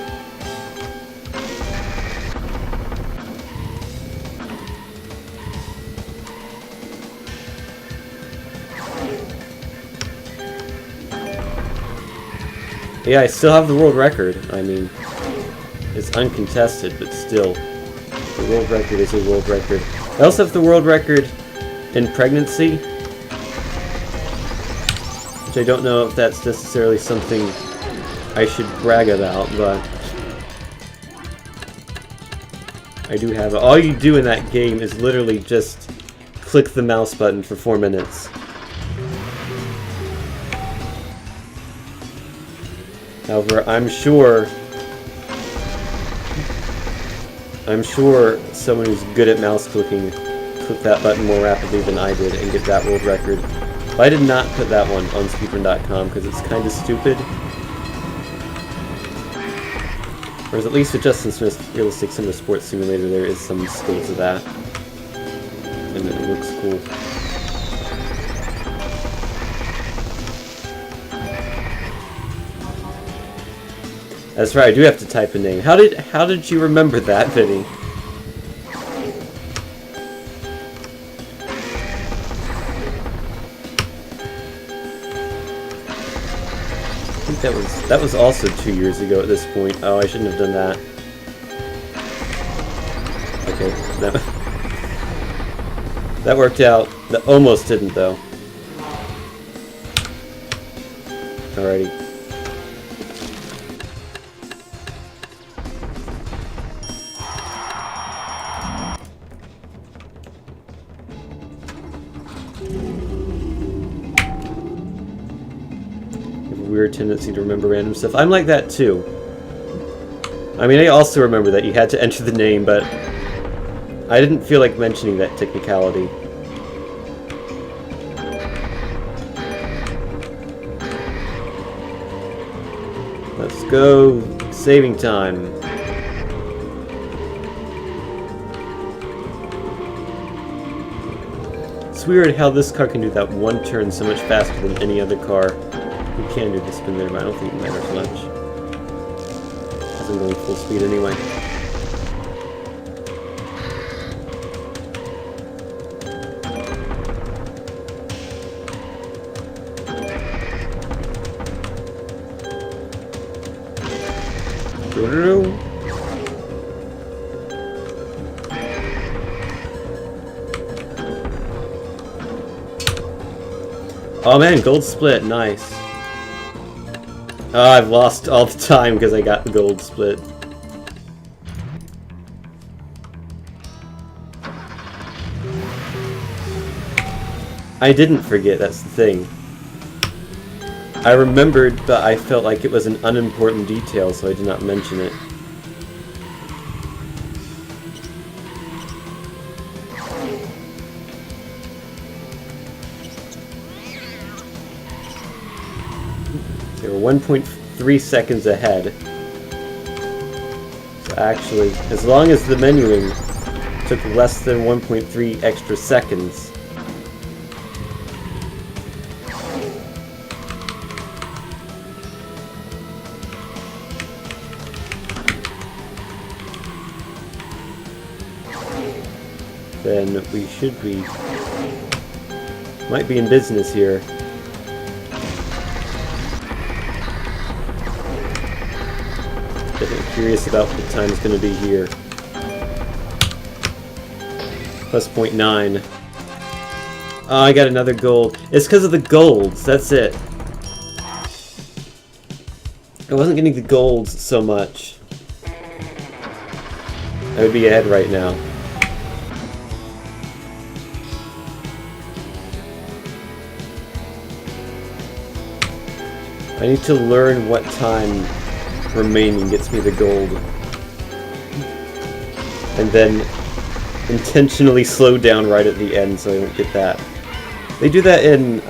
Yeah, I still have the world record. I mean, it's uncontested, but still. The world record is a world record. I also have the world record in pregnancy, which I don't know if that's necessarily something I should brag about, but I do have it. All you do in that game is literally just click the mouse button for 4 minutes. However, I'm sure someone who's good at mouse clicking click that button more rapidly than I did and get that world record. But I did not put that one on speedrun.com because it's kind of stupid. Whereas at least with Justin Smith's Realistic Summer Sports Simulator, there is some skill to that. And it looks cool. That's right, I do have to type a name. How did you remember that, Vinny? I think that was also 2 years ago at this point. Oh, I shouldn't have done that. Okay, that worked out. That almost didn't though. Alrighty. Weird tendency to remember random stuff. I'm like that too. I mean, I also remember that you had to enter the name, but I didn't feel like mentioning that technicality. Let's go. Saving time. It's weird how this car can do that one turn so much faster than any other car. You can do the spin there, but I don't think it matters much. Because I'm going full speed anyway. Oh man, gold split, nice. Oh, I've lost all the time because I got the gold split. I didn't forget, that's the thing. I remembered, but I felt like it was an unimportant detail, so I did not mention it. They were 1.3 seconds ahead. So actually, as long as the menuing took less than 1.3 extra seconds, then we should be... might be in business here. Definitely curious about what the time's going to be here. Plus 0.9. Oh, I got another gold. It's because of the golds, that's it. I wasn't getting the golds so much. I would be ahead right now. I need to learn what time remaining gets me the gold. And then intentionally slow down right at the end so I don't get that. They do that in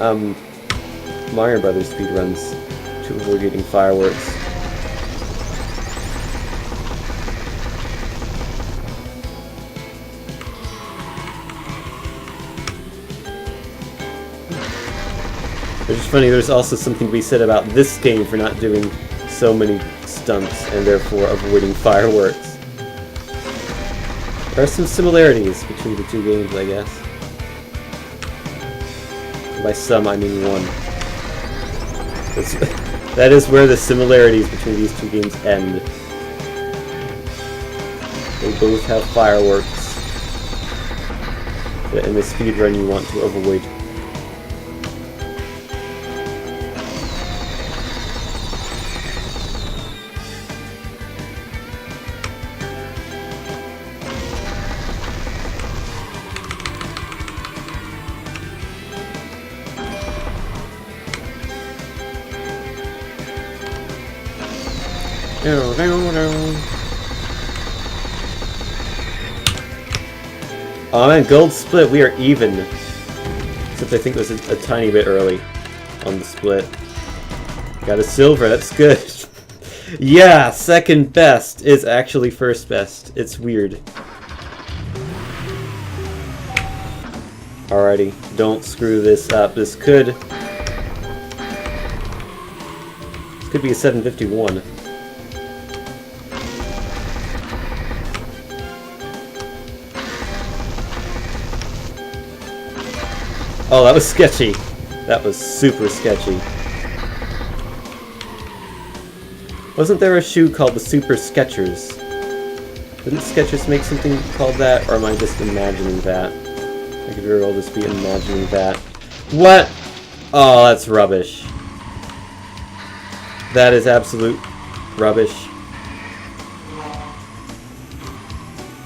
Mario Brothers speedruns to avoid getting fireworks. It's just funny, there's also something to be said about this game for not doing so many stunts and therefore avoiding fireworks. There are some similarities between the two games, I guess. By some, I mean one. That is where the similarities between these two games end. They both have fireworks that in the speedrun you want to avoid. Oh man, gold split, we are even. Except I think it was a tiny bit early on the split. Got a silver, that's good. Yeah, second best is actually first best. It's weird. Alrighty, don't screw this up. This could be a 751. Oh, that was sketchy. That was super sketchy. Wasn't there a shoe called the Super Skechers? Didn't Skechers make something called that? Or am I just imagining that? I could very well just be imagining that. What? Oh, that's rubbish. That is absolute rubbish.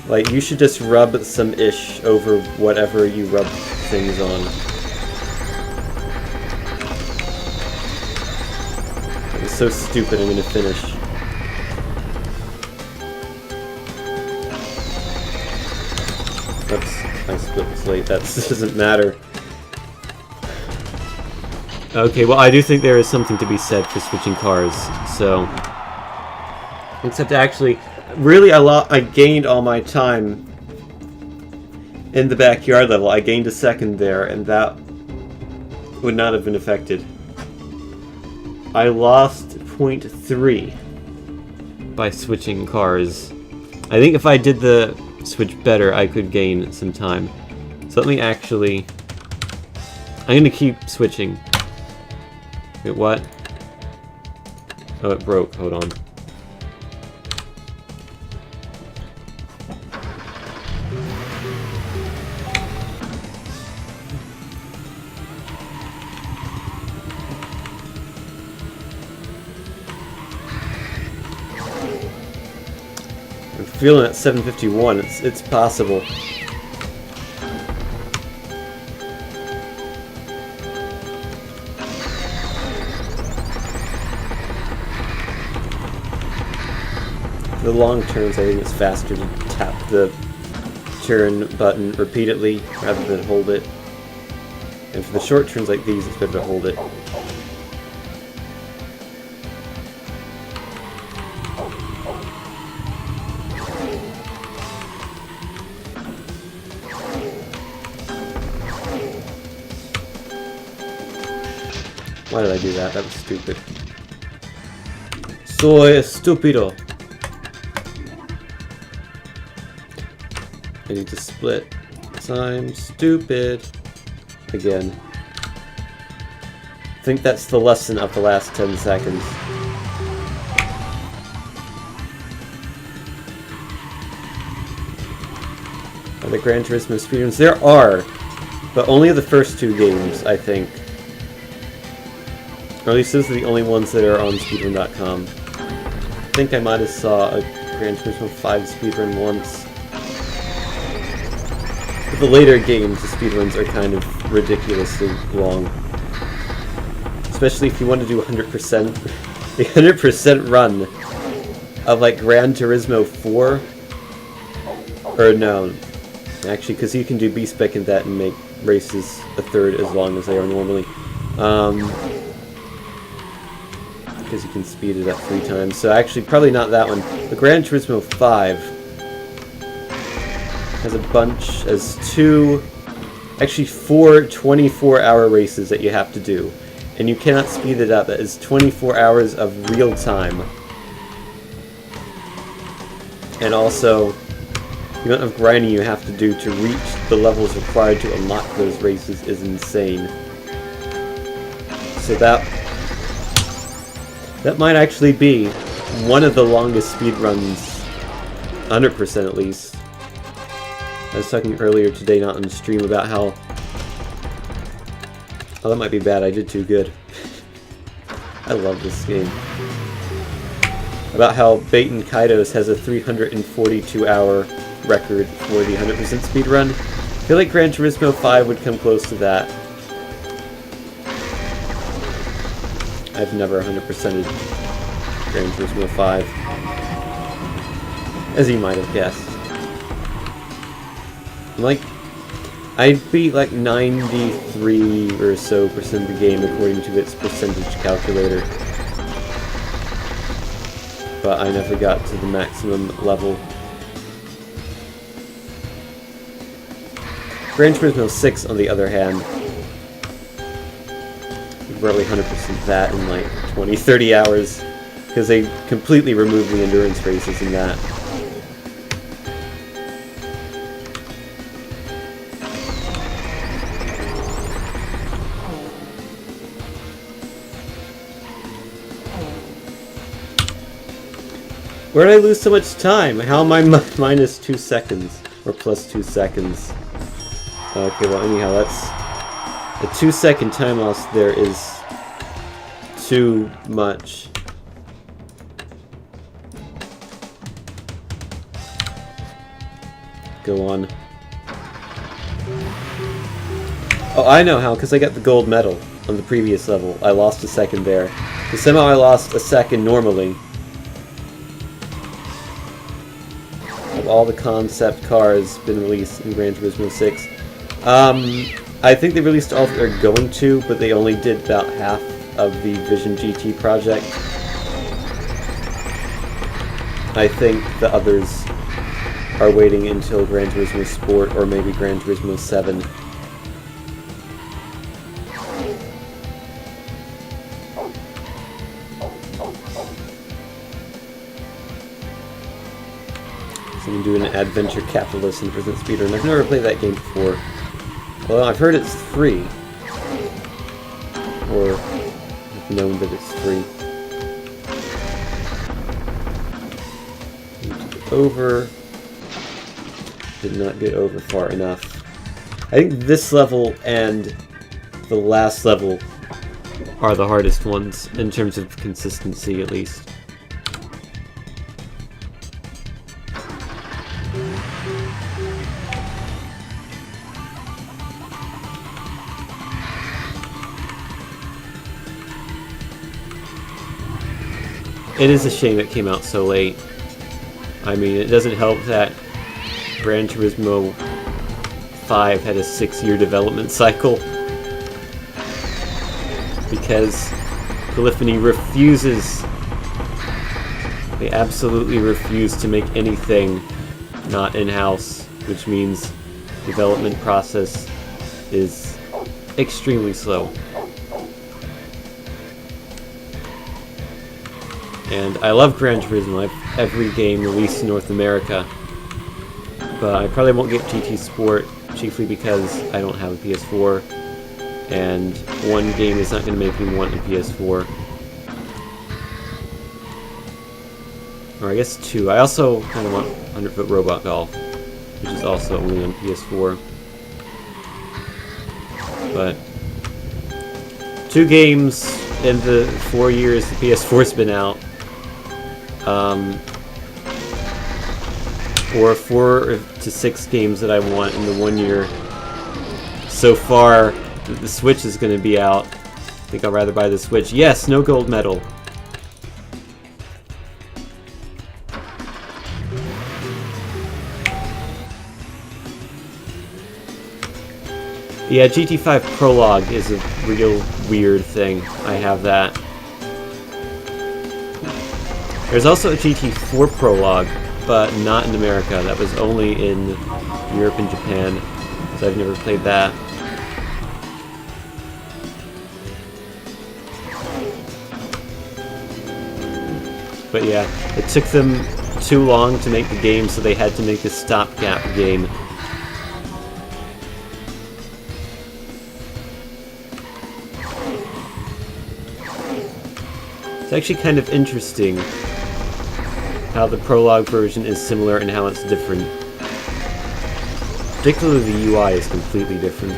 Like, you should just rub some ish over whatever you rub things on. It was so stupid, I'm gonna finish. Oops, I split the slate. That doesn't matter. Okay, well, I do think there is something to be said for switching cars, so... Except actually, really I gained all my time in the backyard level. I gained a second there, and that would not have been affected. I lost 0.3 by switching cars. I think if I did the switch better, I could gain some time. So let me actually... I'm gonna keep switching. Wait, what? Oh, it broke. Hold on. I'm feeling at 751. It's possible. The long turns, I think it's faster to tap the turn button repeatedly rather than hold it. And for the short turns like these, it's better to hold it. Why did I do that? That was stupid. Soy estúpido. I need to split. I'm stupid. Again. I think that's the lesson of the last 10 seconds. Are there Gran Turismo speedruns? There are, but only the first two games, I think. Or at least those are the only ones that are on speedrun.com. I think I might have saw a Gran Turismo 5 speedrun once. But the later games, the speedruns are kind of ridiculously long. Especially if you want to do 100%, the 100% run of like Gran Turismo 4. Or no, actually, because you can do B-Spec in that and make races a third as long as they are normally. Because you can speed it up 3 times. So actually, probably not that one. The Gran Turismo 5 has a bunch, has 4 24-hour races that you have to do. And you cannot speed it up. That is 24 hours of real time. And also, the amount of grinding you have to do to reach the levels required to unlock those races is insane. So that... That might actually be one of the longest speedruns, 100% at least. I was talking earlier today, not on the stream, about how... Oh, that might be bad, I did too good. I love this game. About how Baten Kaitos has a 342-hour record for the 100% speedrun. I feel like Gran Turismo 5 would come close to that. I've never 100%ed Gran Turismo 5, as you might have guessed. I beat like 93 or so percent of the game according to its percentage calculator, but I never got to the maximum level. Gran Turismo 6, on the other hand, probably 100% that in like 20-30 hours, because they completely removed the endurance races in that. Where did I lose so much time? How am I minus 2 seconds? Or plus 2 seconds? Okay, well anyhow, that's... A 2-second time loss there is too much. Go on. Oh, I know how, because I got the gold medal on the previous level. I lost a second there. But somehow I lost a second normally. Of all the concept cars been released in Gran Turismo 6. I think they released all they're going to, but they only did about half of the Vision GT project. I think the others are waiting until Gran Turismo Sport or maybe Gran Turismo 7. So I'm doing an adventure capitalist in Prison Speeder, and I've never played that game before. Well, I've heard it's free. Or I've known that it's free. Need to get over. Did not get over far enough. I think this level and the last level are the hardest ones, in terms of consistency at least. It is a shame it came out so late. I mean, it doesn't help that Gran Turismo 5 had a 6-year development cycle, because Polyphony refuses, they absolutely refuse to make anything not in-house, which means development process is extremely slow. And I love Gran Turismo. I've every game released in North America, but I probably won't get GT Sport, chiefly because I don't have a PS4, and one game is not going to make me want a PS4. Or I guess two. I also kind of want 100-Foot Robot Golf, which is also only on PS4. But 2 games in the 4 years the PS4's been out. Or 4 to 6 games that I want in the 1 year. So far, the Switch is going to be out. I think I'll rather buy the Switch. Yes, no gold medal. Yeah, GT5 Prologue is a real weird thing. I have that. There's also a GT4 Prologue, but not in America. That was only in Europe and Japan, so I've never played that. But yeah, it took them too long to make the game, so they had to make a stopgap game. It's actually kind of interesting how the prologue version is similar and how it's different. Particularly the UI is completely different.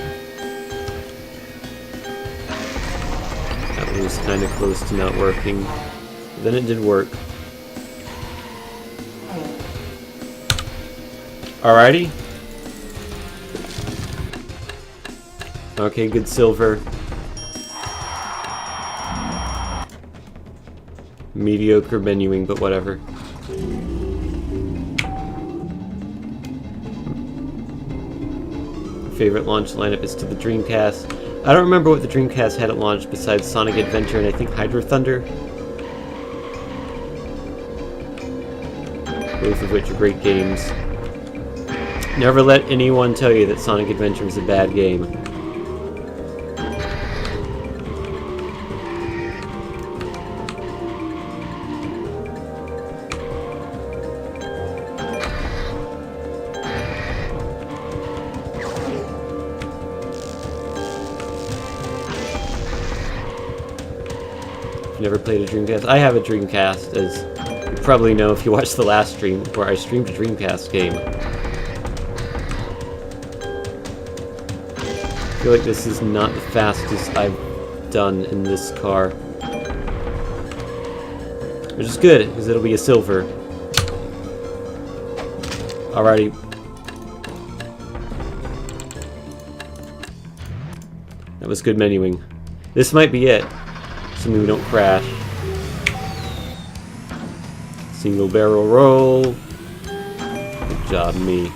That one was kind of close to not working. But then it did work. Alrighty. Okay, good silver. Mediocre menuing, but whatever. Favorite launch lineup is to the Dreamcast. I don't remember what the Dreamcast had at launch besides Sonic Adventure and I think Hydro Thunder. Both of which are great games. Never let anyone tell you that Sonic Adventure is a bad game. Never played a Dreamcast. I have a Dreamcast, as you probably know if you watched the last stream, where I streamed a Dreamcast game. I feel like this is not the fastest I've done in this car. Which is good, because it'll be a silver. Alrighty. That was good menuing. This might be it. Assuming we don't crash. Single barrel roll. Good job, me.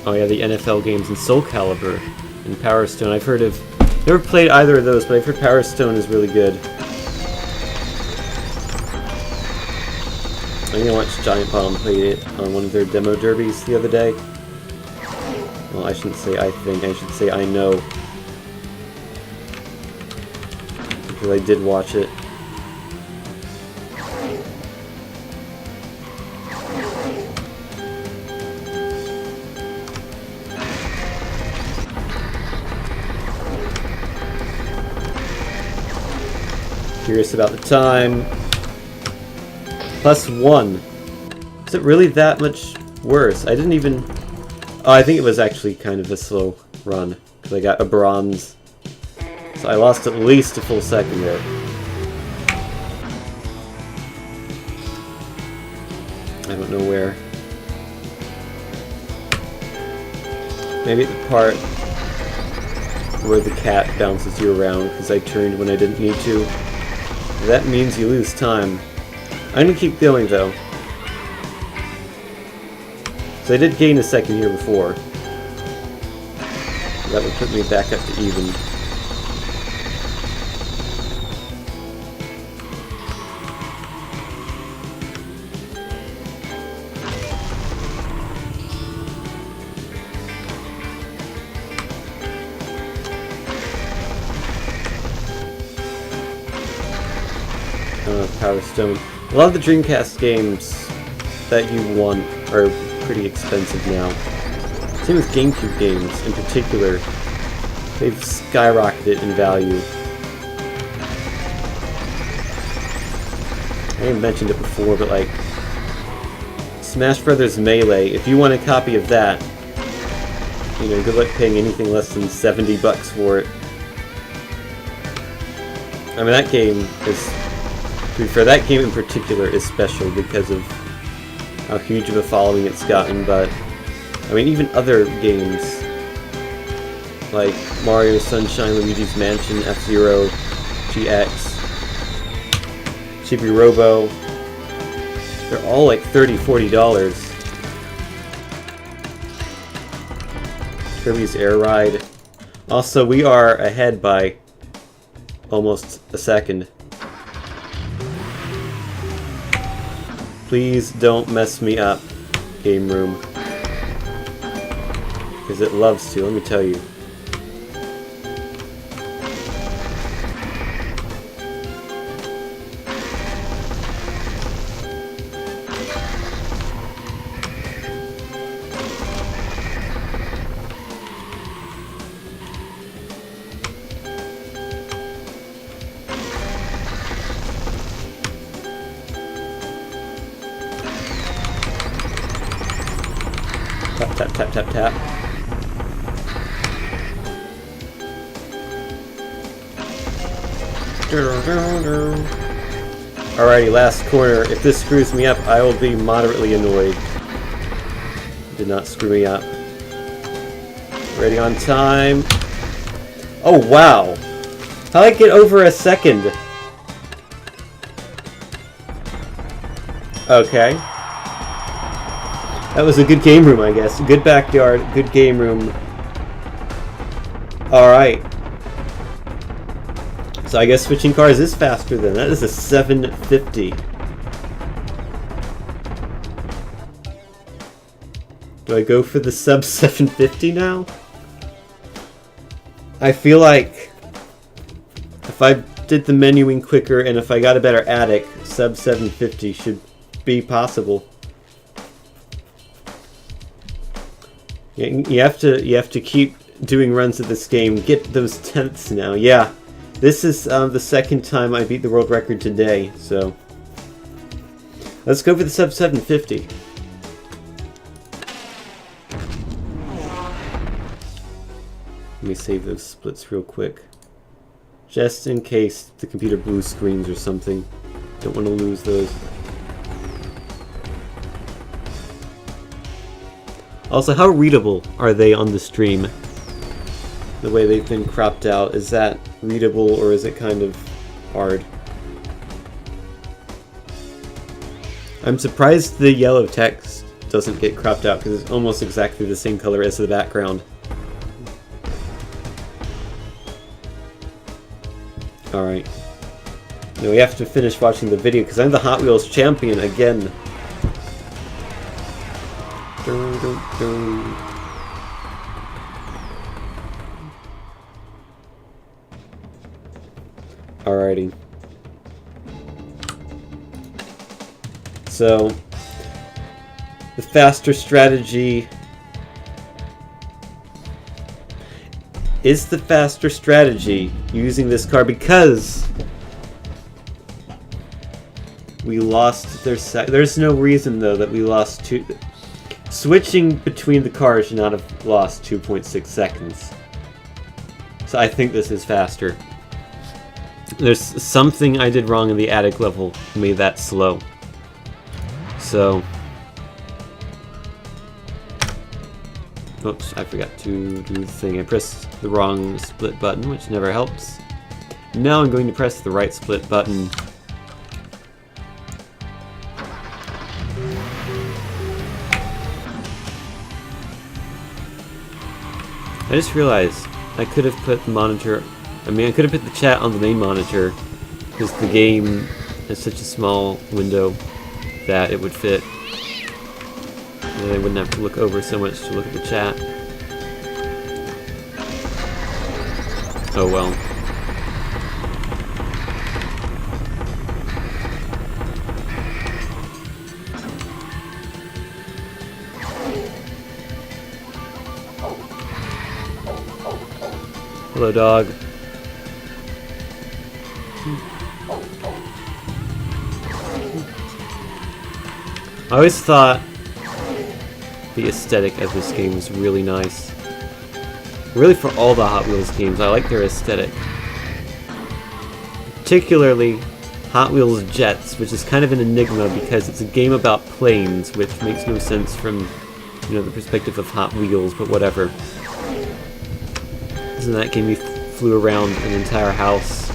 Oh yeah, the NFL games and Soul Calibur and Power Stone. I've heard of... Never played either of those, but I've heard Power Stone is really good. I think I watched Giant Bomb play it on one of their demo derbies the other day. Well, I shouldn't say I think, I should say I know. Because I did watch it. Curious about the time. +1. Is it really that much worse? I didn't even... Oh, I think it was actually kind of a slow run. Because I got a bronze. So I lost at least a full second there. I don't know where. Maybe at the part where the cat bounces you around because I turned when I didn't need to. That means you lose time. I'm gonna keep going though. So I did gain a second here before. That would put me back up to even. Power Stone. A lot of the Dreamcast games that you want are pretty expensive now. Same with GameCube games in particular. They've skyrocketed in value. I haven't mentioned it before, but like Smash Brothers Melee, if you want a copy of that, you know, good luck paying anything less than $70 for it. I mean, that game is... To be fair, that game in particular is special because of how huge of a following it's gotten, but I mean, even other games like Mario Sunshine, Luigi's Mansion, F-Zero, GX, Chibi Robo, they're all like $30, $40. Kirby's Air Ride. Also, we are ahead by almost a second. Please don't mess me up, Game Room. Because it loves to, let me tell you. Tap, tap, tap, tap, tap. Alrighty, last corner. If this screws me up, I will be moderately annoyed. Did not screw me up. Ready on time. Oh, wow. How'd I get over a second? Okay. That was a good game room, I guess. Good backyard, good game room. Alright. So I guess switching cars is faster then. That is a 750. Do I go for the sub 750 now? I feel like if I did the menuing quicker and if I got a better attic, sub 750 should be possible. You have to keep doing runs of this game. Get those tenths now. Yeah. This is the second time I beat the world record today, so let's go for the sub 750. Let me save those splits real quick, just in case the computer blue screens or something. Don't want to lose those. Also, how readable are they on the stream? The way they've been cropped out, is that readable or is it kind of hard? I'm surprised the yellow text doesn't get cropped out because it's almost exactly the same color as the background. Alright. Now we have to finish watching the video because I'm the Hot Wheels champion again. Dun, dun, dun. Alrighty. So, the faster strategy is the faster strategy using this car because we lost there's no reason though that we lost two. Switching between the cars should not have lost 2.6 seconds. So I think this is faster. There's something I did wrong in the attic level made that slow. So, oops, I forgot to do the thing. I pressed the wrong split button, which never helps. Now I'm going to press the right split button. I just realized I could have put the monitor, I could have put the chat on the main monitor because the game has such a small window that it would fit. And I wouldn't have to look over so much to look at the chat. Oh well. Hello, dog. I always thought the aesthetic of this game was really nice. Really, for all the Hot Wheels games, I like their aesthetic. Particularly Hot Wheels Jets, which is kind of an enigma because it's a game about planes, which makes no sense from, you know, the perspective of Hot Wheels, but whatever. In that game, we flew around an entire house,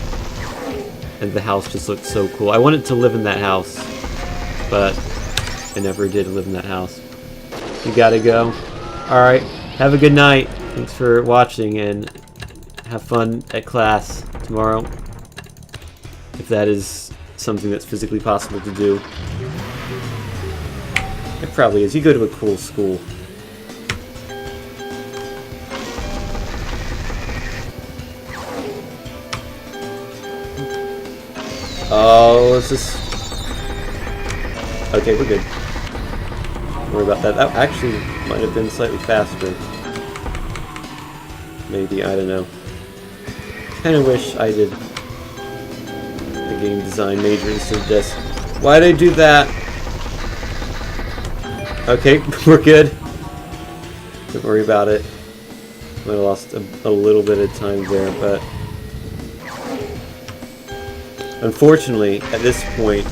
and the house just looked so cool. I wanted to live in that house, but I never did live in that house. You gotta go. Alright, have a good night. Thanks for watching, and have fun at class tomorrow, if that is something that's physically possible to do. It probably is. You go to a cool school. Oh, is this... Okay, we're good. Don't worry about that. That actually might have been slightly faster. Maybe, I don't know. Kinda wish I did a game design major instead of this. Why'd I do that? Okay, we're good. Don't worry about it. Might have lost a little bit of time there, but unfortunately, at this point,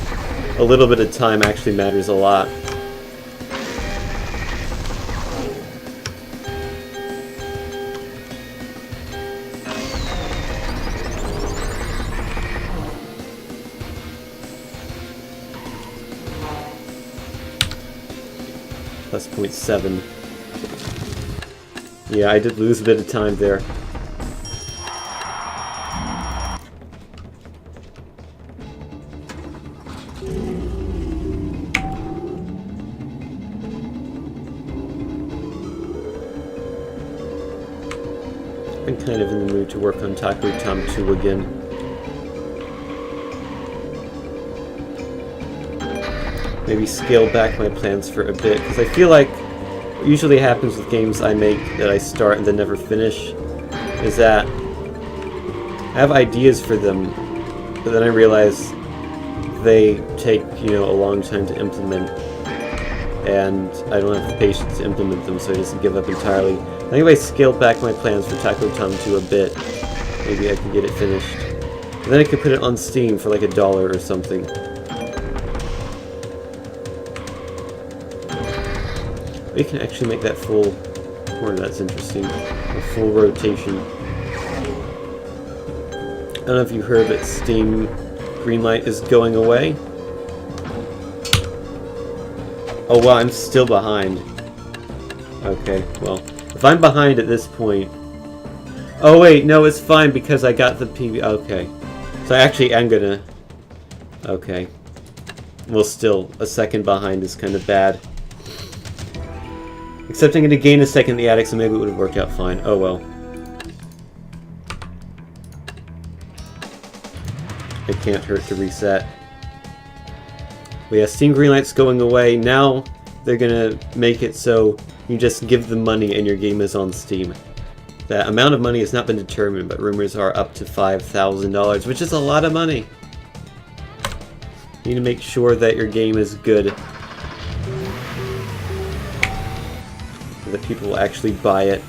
a little bit of time actually matters a lot. Plus 0.7. Yeah, I did lose a bit of time there. I'm kind of in the mood to work on Taco Tom 2 again. Maybe scale back my plans for a bit, because I feel like what usually happens with games I make that I start and then never finish is that I have ideas for them, but then I realize they take, a long time to implement, and I don't have the patience to implement them, so I just give up entirely. I think if I scaled back my plans for Taco Tom 2 a bit, maybe I could get it finished. And then I could put it on Steam for like $1 or something. We can actually make that full corner, that's interesting. A full rotation. I don't know if you heard, but Steam Greenlight is going away. Oh wow, I'm still behind. Okay, well, if I'm behind at this point... Oh wait, no, it's fine because I got the PB... Okay. So I actually am gonna... Okay. Well, still, a second behind is kind of bad. Except I'm gonna gain a second in the attic, so maybe it would have worked out fine. Oh well. It can't hurt to reset. But yeah, Steam Greenlight's going away. Now they're gonna make it so you just give them money and your game is on Steam. That amount of money has not been determined, but rumors are up to $5,000, which is a lot of money. You need to make sure that your game is good, so that people will actually buy it.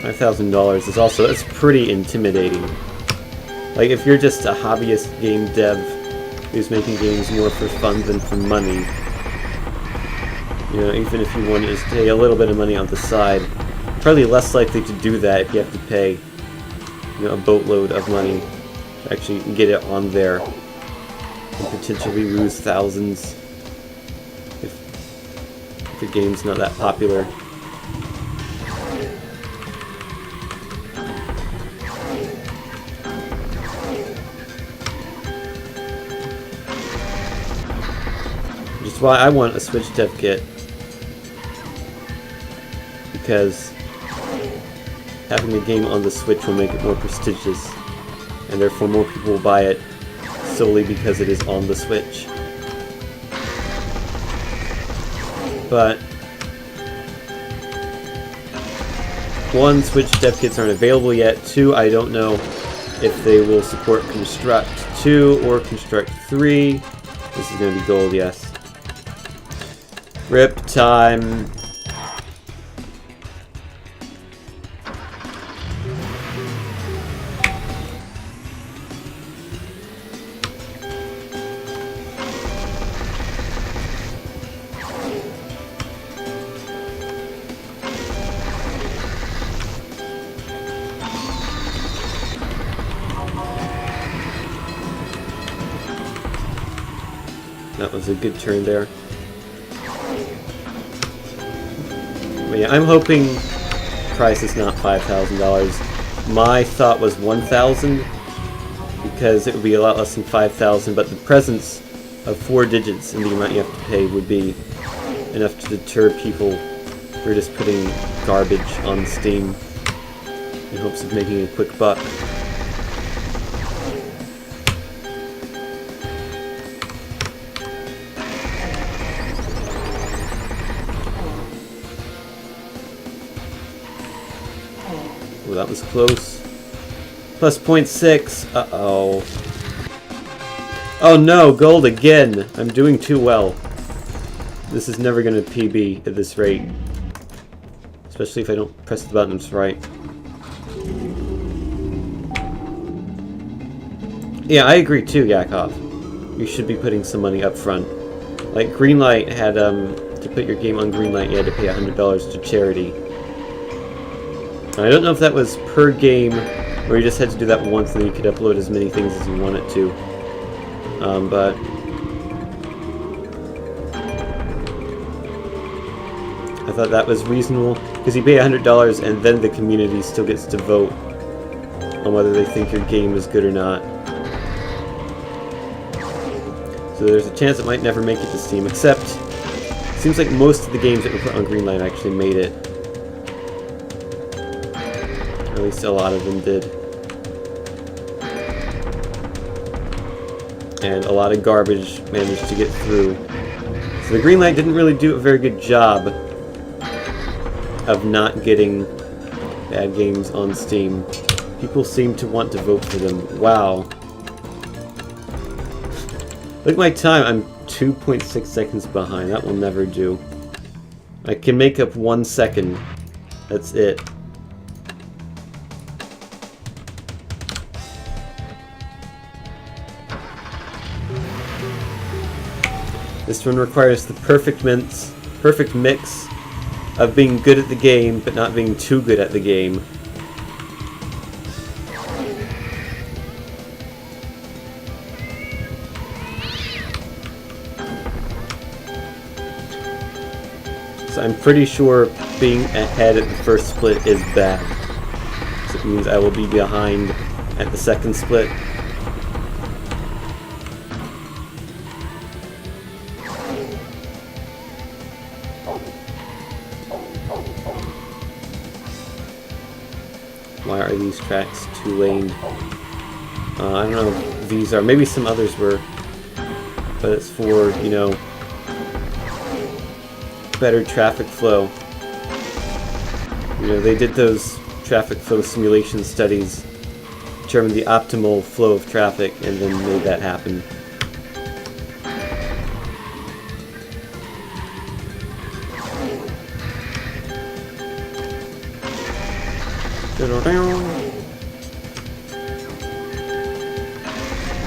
$5,000 is also, that's pretty intimidating. Like, if you're just a hobbyist game dev who's making games more for fun than for money, even if you want to just pay a little bit of money on the side, probably less likely to do that if you have to pay, a boatload of money to actually get it on there and potentially lose thousands if the game's not that popular. Which is why I want a Switch dev kit, because having the game on the Switch will make it more prestigious, and therefore more people will buy it solely because it is on the Switch. But one, Switch dev kits aren't available yet. Two, I don't know if they will support Construct 2 or Construct 3. This is going to be gold, yes. RIP time. That was a good turn there. But yeah, I'm hoping the price is not $5,000. My thought was $1,000 because it would be a lot less than $5,000, but the presence of 4 digits in the amount you have to pay would be enough to deter people who are just putting garbage on Steam in hopes of making a quick buck. Well, that was close. Plus 0.6. Uh-oh. Oh no, gold again! I'm doing too well. This is never gonna PB at this rate. Especially if I don't press the buttons right. Yeah, I agree too, Yakov. You should be putting some money up front. Like, Greenlight had, to put your game on Greenlight, you had to pay $100 to charity. And I don't know if that was per game, or you just had to do that once and then you could upload as many things as you wanted to. But I thought that was reasonable, because you pay $100 and then the community still gets to vote on whether they think your game is good or not. So there's a chance it might never make it to Steam, except it seems like most of the games that were put on Greenlight actually made it. Or at least a lot of them did. And a lot of garbage managed to get through. So the Greenlight didn't really do a very good job of not getting bad games on Steam. People seem to want to vote for them. Wow. Look at my time, I'm 2.6 seconds behind. That will never do. I can make up 1 second. That's it. This one requires the perfect mix of being good at the game, but not being too good at the game. So I'm pretty sure being ahead at the first split is bad. So it means I will be behind at the second split. Why are these tracks two-laned? I don't know if these are. Maybe some others were. But it's for, you know, better traffic flow. You know, they did those traffic flow simulation studies, determined the optimal flow of traffic, and then made that happen.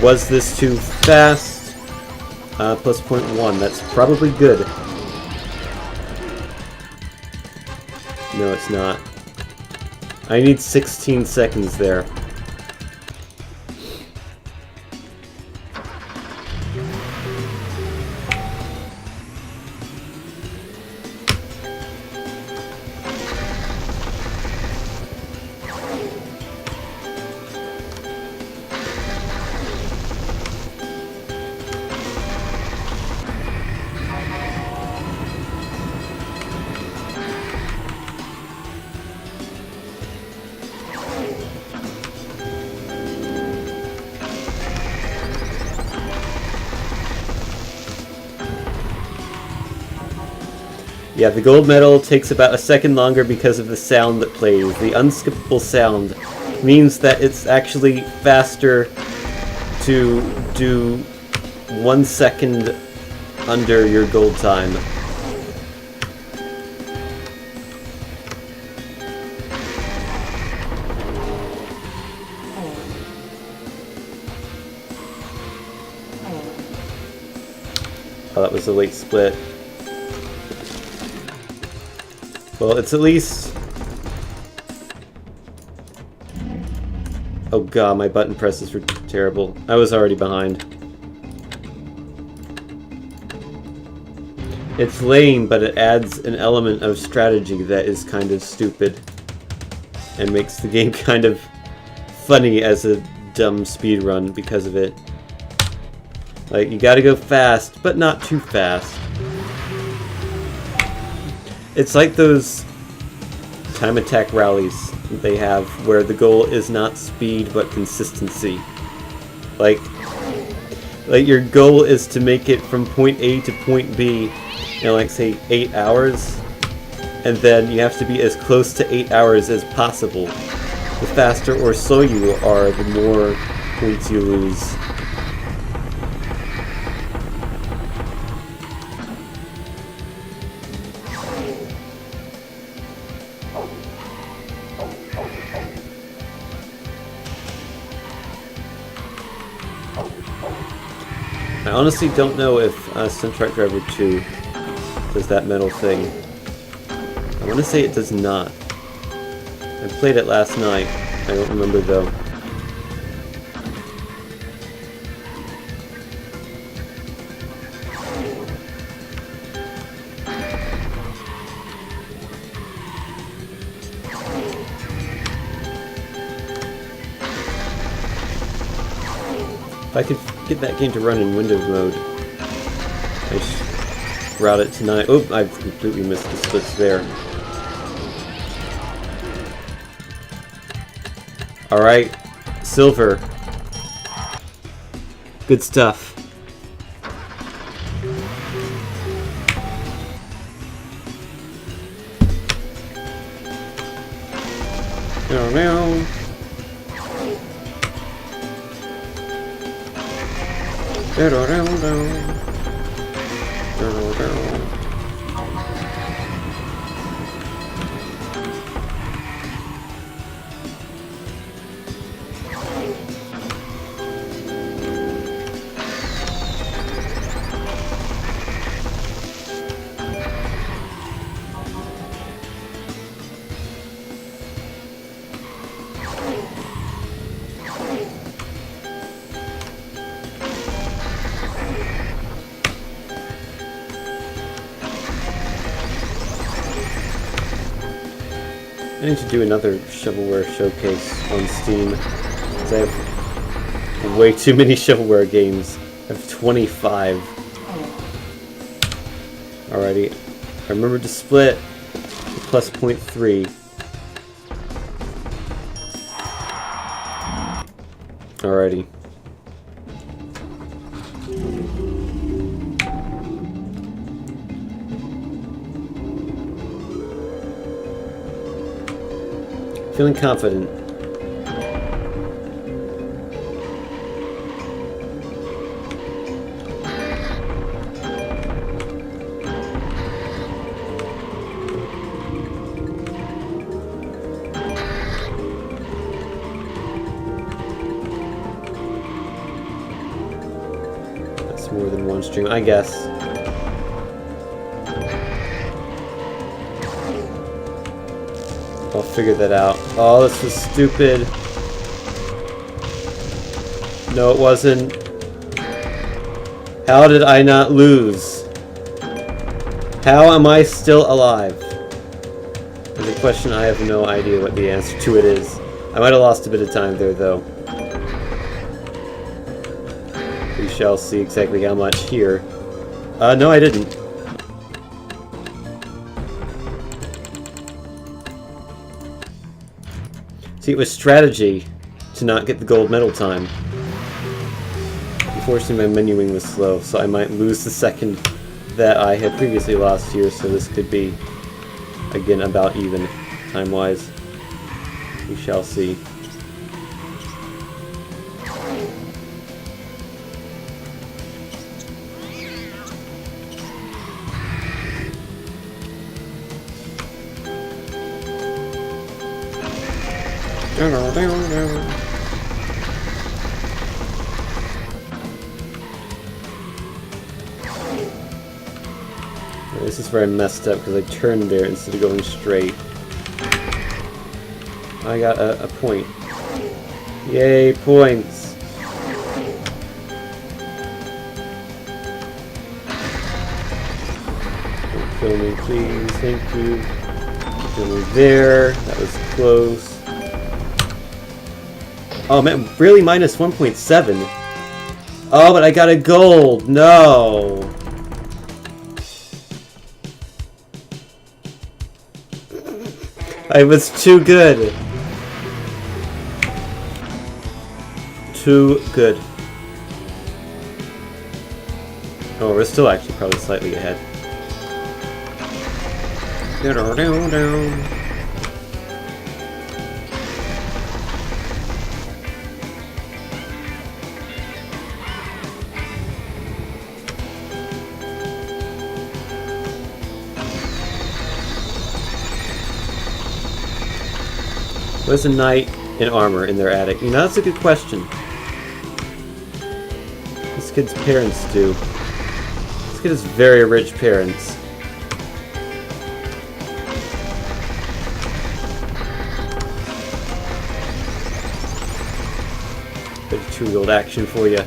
Was this too fast? Plus 0.1. That's probably good. No, it's not. I need 16 seconds there. Yeah, the gold medal takes about a second longer because of the sound that plays. The unskippable sound means that it's actually faster to do 1 second under your gold time. Oh, that was a late split. Well, it's at least... Oh god, my button presses were terrible. I was already behind. It's lame, but it adds an element of strategy that is kind of stupid. And makes the game kind of funny as a dumb speedrun because of it. Like, you gotta go fast, but not too fast. It's like those time attack rallies they have where the goal is not speed but consistency. Like your goal is to make it from point A to point B in like say 8 hours, and then you have to be as close to 8 hours as possible. The faster or slow you are, the more points you lose. I honestly don't know if Stunt Track Driver 2 does that metal thing. I want to say it does not. I played it last night. I don't remember though. If I could get that game to run in Windows mode, I should route it tonight. Oh, I've completely missed the splits there. Alright, silver. Good stuff. Now. I need to do another shovelware showcase on Steam, because I have way too many shovelware games. I have 25. Alrighty. I remember to split plus 0.3. Alrighty. Feeling confident. That's more than one stream, I guess. I'll figure that out. Oh, this was stupid. No, it wasn't. How did I not lose? How am I still alive? There's a question I have no idea what the answer to it is. I might have lost a bit of time there, though. We shall see exactly how much here. No, I didn't. See, it was strategy to not get the gold medal time. Unfortunately, my menuing was slow, so I might lose the second that I had previously lost here, so this could be, again, about even, time-wise. We shall see. This is where I messed up because I turned there instead of going straight. I got a point. Yay, points! Don't kill me, please. Thank you. Kill me there. That was close. Oh man, really minus 1.7? Oh, but I got a gold! No! I was too good. Too good. Oh, we're still actually probably slightly ahead. What does a knight in armor in their attic? You know, that's a good question. This kid's parents do. This kid has very rich parents. Bit of two-wheeled action for you.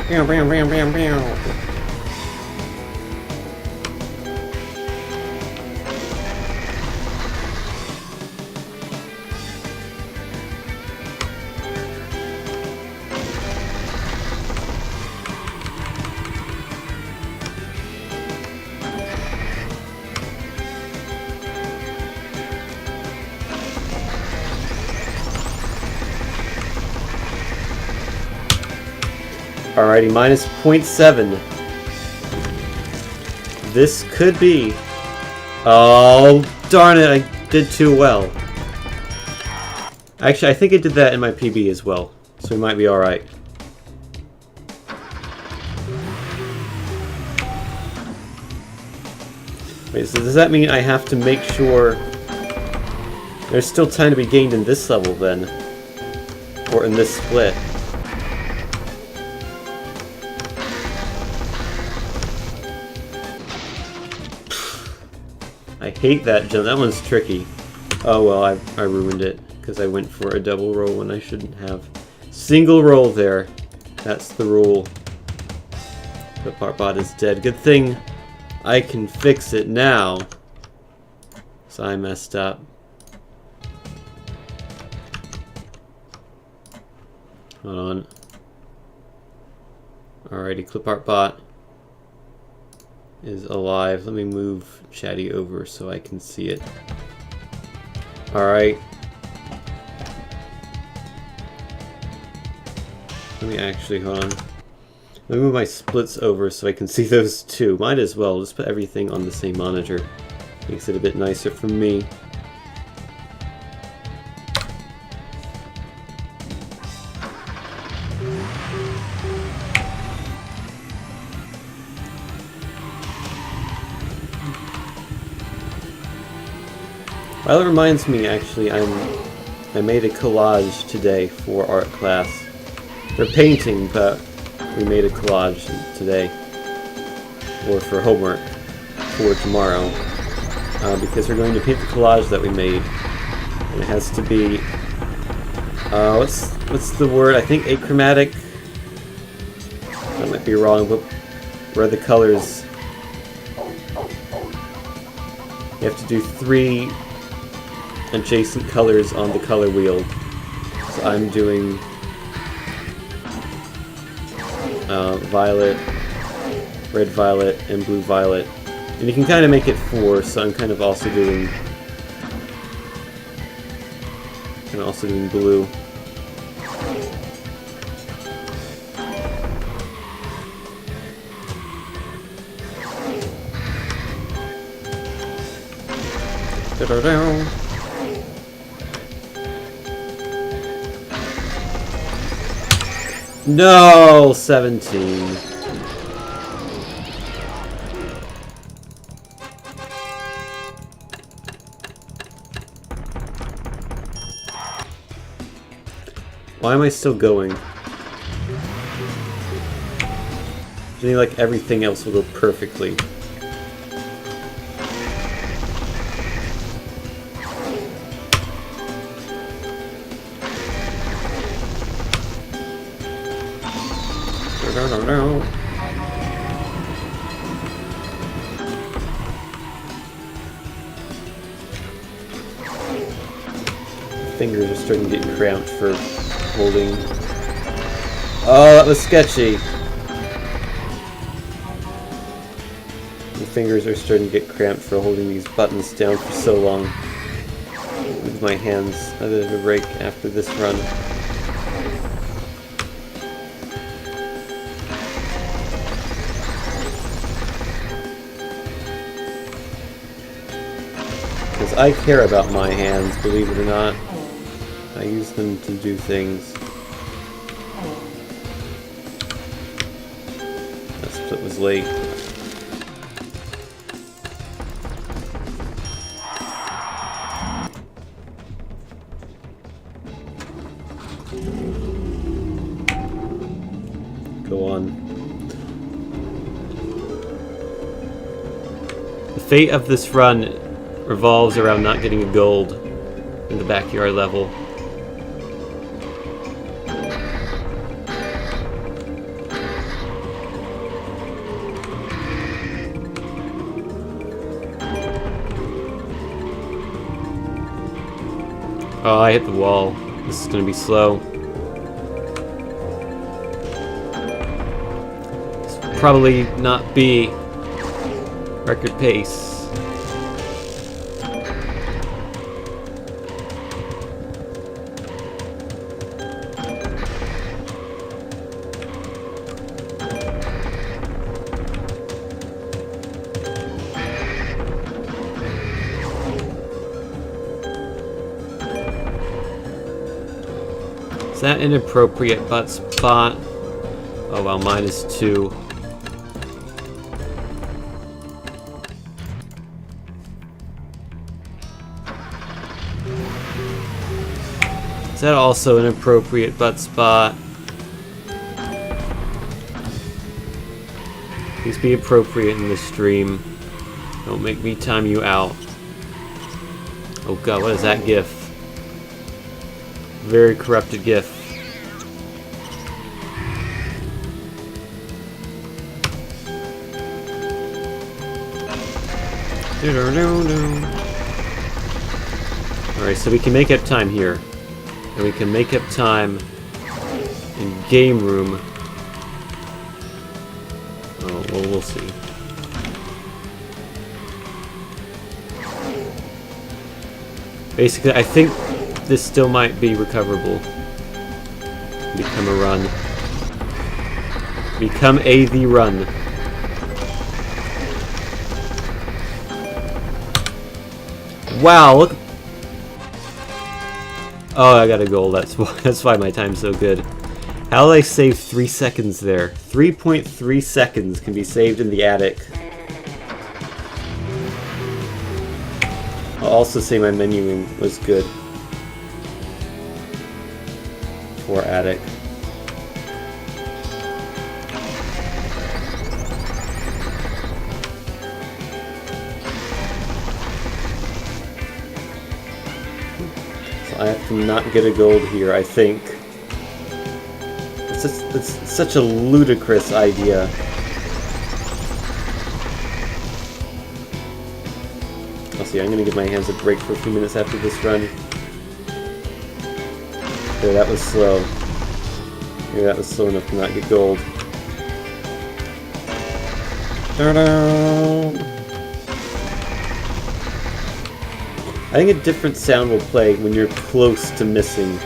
Bam, bam, bam, bam, bam. Alrighty, minus 0.7. This could be... Oh, darn it, I did too well. Actually, I think I did that in my PB as well, so we might be alright. Wait, so does that mean I have to make sure... There's still time to be gained in this level, then? Or in this split? I hate that jump. That one's tricky. Oh well, I ruined it because I went for a double roll when I shouldn't have. Single roll there. That's the rule. The Partbot is dead. Good thing I can fix it now. So I messed up. Hold on. Alrighty, Clipartbot is alive. Let me move Chatty over so I can see it. Alright. Let me actually, hold on. Let me move my splits over so I can see those two. Might as well, just put everything on the same monitor. Makes it a bit nicer for me. Well, it reminds me, actually, I made a collage today for art class. We're painting, but we made a collage today, or for homework for tomorrow, because we're going to paint the collage that we made, and it has to be, what's the word? I think achromatic. That might be wrong, but where the colors, you have to do 3 adjacent colors on the color wheel. So I'm doing violet, red violet, and blue violet. And you can kind of make it 4, so I'm kind of also doing blue. Da-da-da. No, 17. Why am I still going? I think like everything else will go perfectly. Fingers are starting to get cramped for holding. Oh, that was sketchy. My fingers are starting to get cramped for holding these buttons down for so long. With my hands a bit of a break after this run. Because I care about my hands, believe it or not. I use them to do things. probably. Go on. The fate of this run revolves around not getting a gold in the backyard level. Oh, I hit the wall. This is gonna be slow. This will probably not be record pace. Is that an inappropriate butt spot? Oh well, mine is 2. Is that also an appropriate butt spot? Please be appropriate in this stream. Don't make me time you out. Oh god, what is that gif? Very corrupted gif. Alright, so we can make up time here. And we can make up time in game room. Oh, well, we'll see. Basically, I think this still might be recoverable. Become a run. Become the run. Wow, look. Oh, I got a goal. That's why my time's so good. How did I save 3 seconds there? 3.3 seconds can be saved in the attic. I'll also say my menuing was good for attic. So I have to not get a gold here, I think. It's such a ludicrous idea. I'll see, I'm gonna give my hands a break for a few minutes after this run. Okay, that was slow. Yeah, that was slow enough to not get gold. Ta-da! I think a different sound will play when you're close to missing.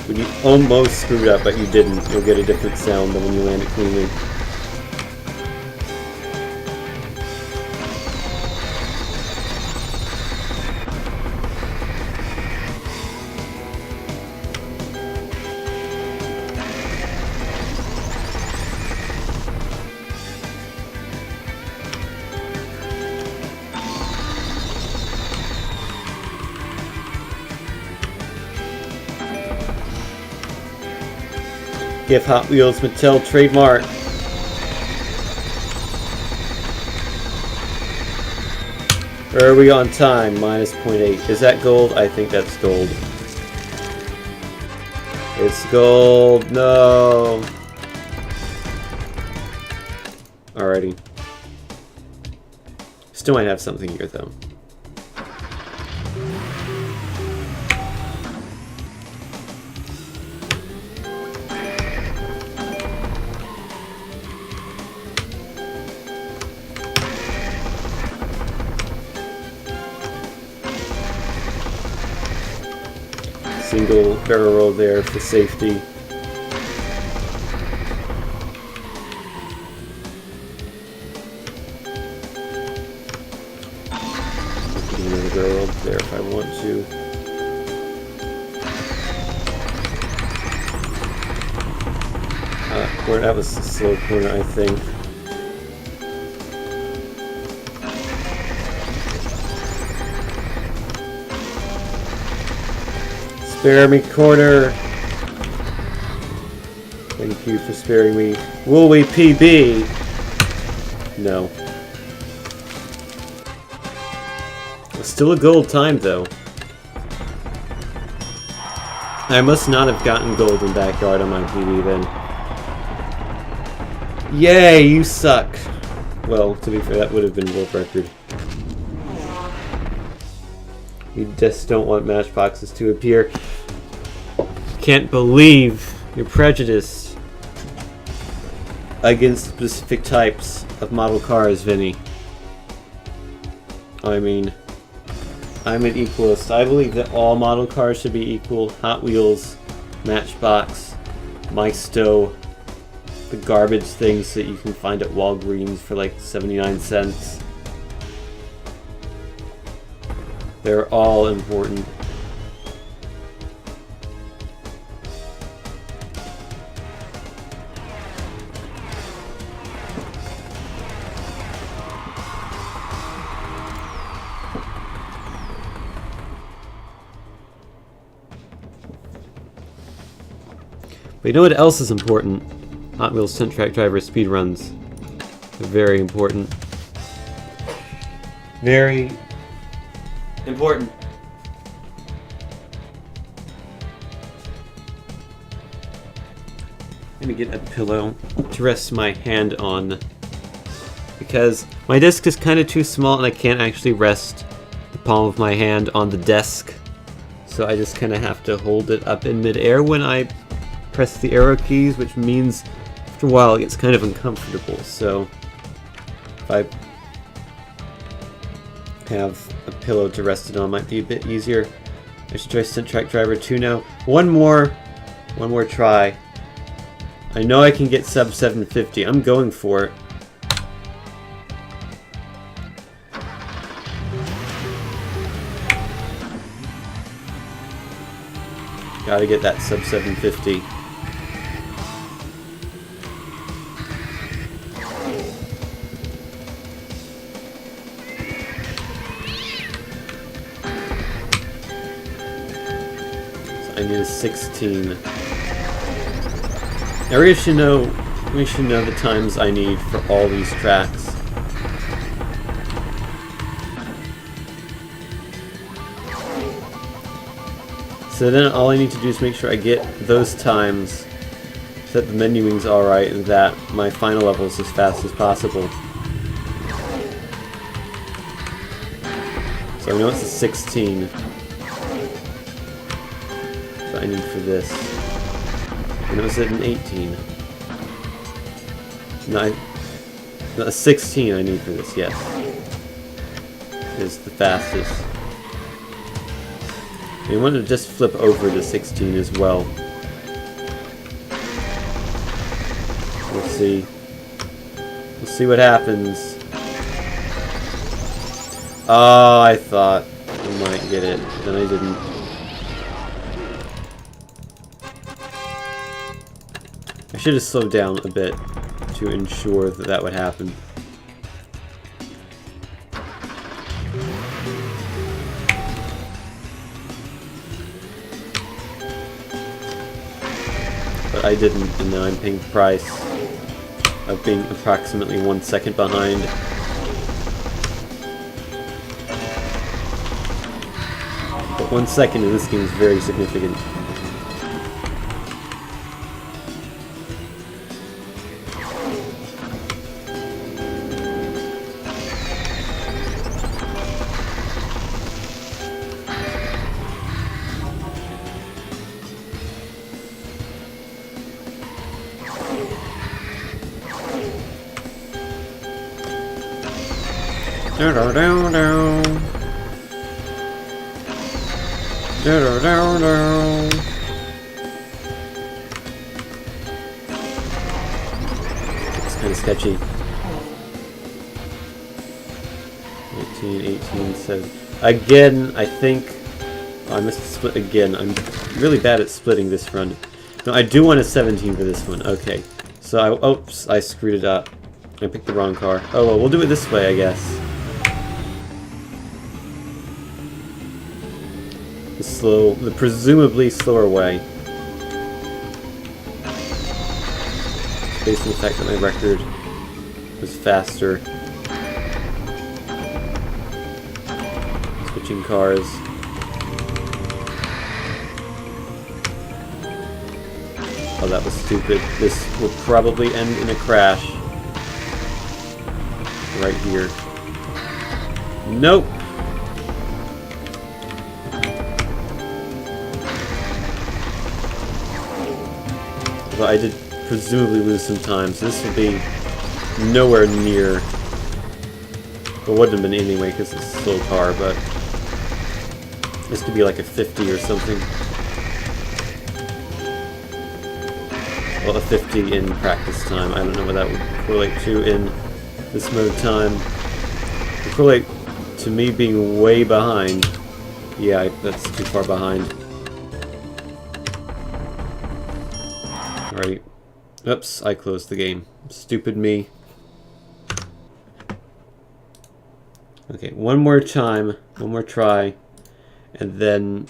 When you almost screwed up but you didn't, you'll get a different sound than when you land it cleanly. Give Hot Wheels Mattel trademark. Are we on time? Minus 0.8. Is that gold? I think that's gold. It's gold. No. Alrighty. Still might have something here though. Single barrel roll there for safety. Another barrel roll there if I want to. Corner, that was a slow corner, I think. Spare me, corner. Thank you for sparing me. Will we PB? No. Still a gold time, though. I must not have gotten gold in backyard on my PB then. Yay, you suck. Well, to be fair, that would have been world record. You just don't want matchboxes to appear. Can't believe you're prejudiced against specific types of model cars, Vinny. I mean, I'm an equalist. I believe that all model cars should be equal. Hot Wheels, Matchbox, Maisto, the garbage things that you can find at Walgreens for like 79 cents. They're all important. But you know what else is important? Hot Wheels Stunt Track Driver speedruns. They're very important. Very important. Let me get a pillow to rest my hand on, because my desk is kind of too small and I can't actually rest the palm of my hand on the desk. So I just kind of have to hold it up in midair when I press the arrow keys, which means after a while it gets kind of uncomfortable. So if I have a pillow to rest it on, might be a bit easier. I should try Stunt Track Driver 2 now. One more try. I know I can get sub 750. I'm going for it. Gotta get that sub 750. I need a 16. Now we should know the times I need for all these tracks. So then all I need to do is make sure I get those times, that the menuing's alright, and that my final level is as fast as possible. So I know it's a 16. I need for this. And it was at an 18. No, a 16 I need for this, yes. Is the fastest. You want to just flip over to 16 as well. We'll see. We'll see what happens. Oh, I thought I might get it, then I didn't. I should have slowed down a bit to ensure that that would happen. But I didn't, and now I'm paying the price of being approximately 1 second behind. But 1 second in this game is very significant. It's kind of sketchy. 19, 18, 7. Again, I think... Oh, I must have split again. I'm really bad at splitting this run. No, I do want a 17 for this one. Okay. So, oops, I screwed it up. I picked the wrong car. Oh, well, we'll do it this way, I guess. the presumably slower way. Based on the fact that my record was faster. Switching cars. Oh, that was stupid. This will probably end in a crash. Right here. Nope! Well, I did presumably lose some time, so this will be nowhere near. Well, wouldn't have been anyway because it's a slow car, but this could be like a 50 or something. Well, a 50 in practice time. I don't know what that would correlate to in this mode time. It would correlate to me being way behind. Yeah, that's too far behind. Alright. Oops, I closed the game. Stupid me. Okay, one more time, one more try, and then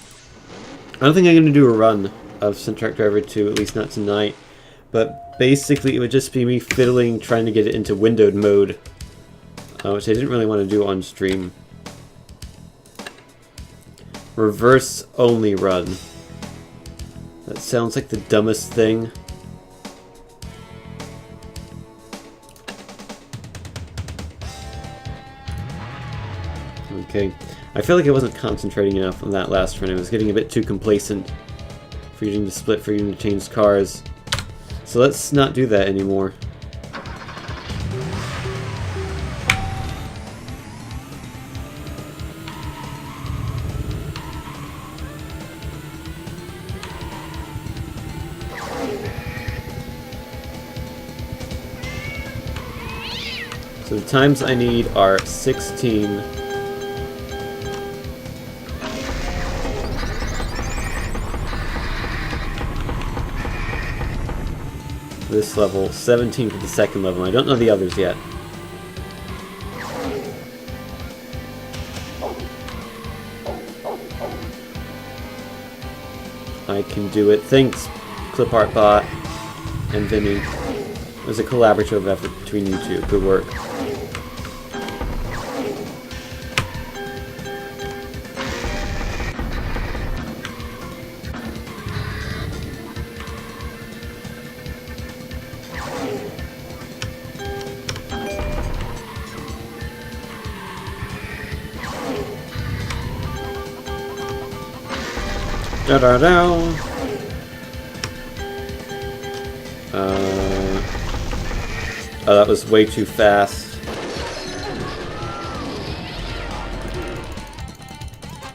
I don't think I'm going to do a run of Stunt Track Driver 2, at least not tonight, but basically it would just be me fiddling, trying to get it into windowed mode, which I didn't really want to do on stream. Reverse only run. That sounds like the dumbest thing. Okay, I feel like I wasn't concentrating enough on that last run. I was getting a bit too complacent, forgetting to split, forgetting to change cars. So let's not do that anymore. So the times I need are 16. This level, 17 for the second level. I don't know the others yet. I can do it. Thanks, ClipArtBot and Vimy. It was a collaborative effort between you two. Good work. Da-da-da! Oh, that was way too fast.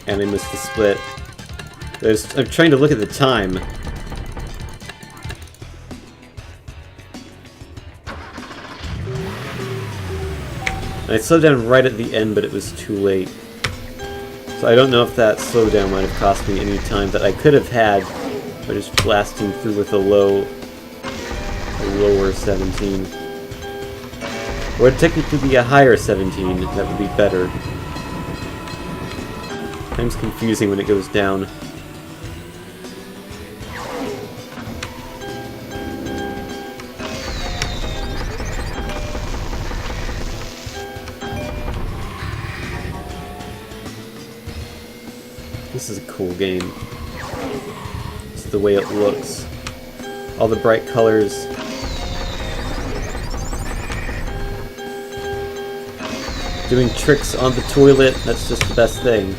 And I missed the split. I'm trying to look at the time. I slowed down right at the end, but it was too late. So I don't know if that slowdown might have cost me any time that I could have had by just blasting through with a lower 17. Or it'd technically be a higher 17, that would be better. Time's confusing when it goes down. This is a cool game. It's the way it looks. All the bright colors. Doing tricks on the toilet, that's just the best thing.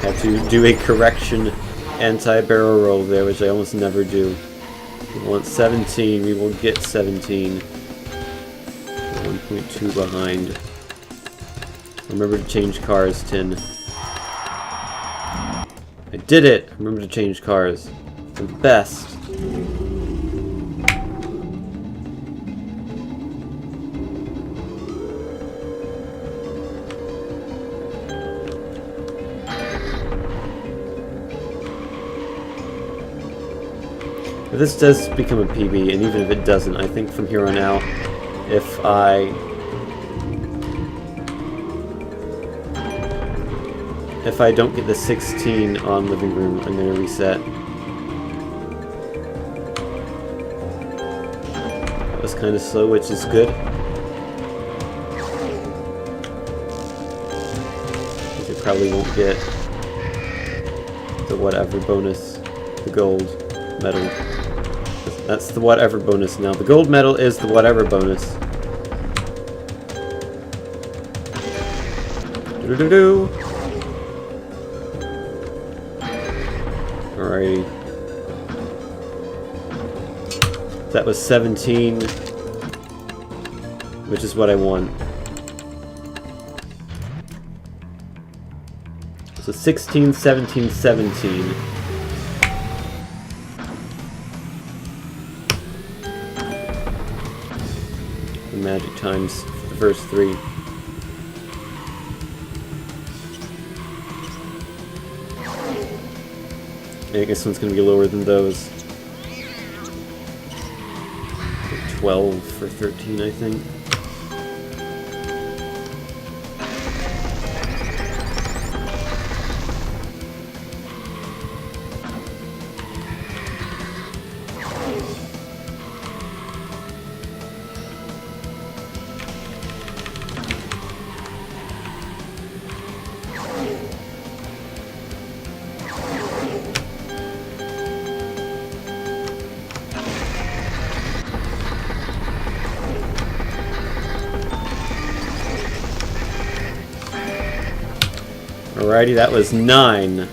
Had to do a correction anti-barrel roll there, which I almost never do. We want 17, we will get 17. 1.2 behind. Remember to change cars, Tin. I did it! Remember to change cars. The best. If this does become a PB, and even if it doesn't, I think from here on out, if I If I don't get the 16 on living room, I'm going to reset. That was kind of slow, which is good. I probably won't get the whatever bonus, the gold medal. That's the whatever bonus now. The gold medal is the whatever bonus. Do-do-do-do. Alrighty. That was 17, which is what I want. So 16, 17, 17. The magic times for the first three. I guess one's going to be lower than those. 12 or 13, I think. Alrighty, that was 9.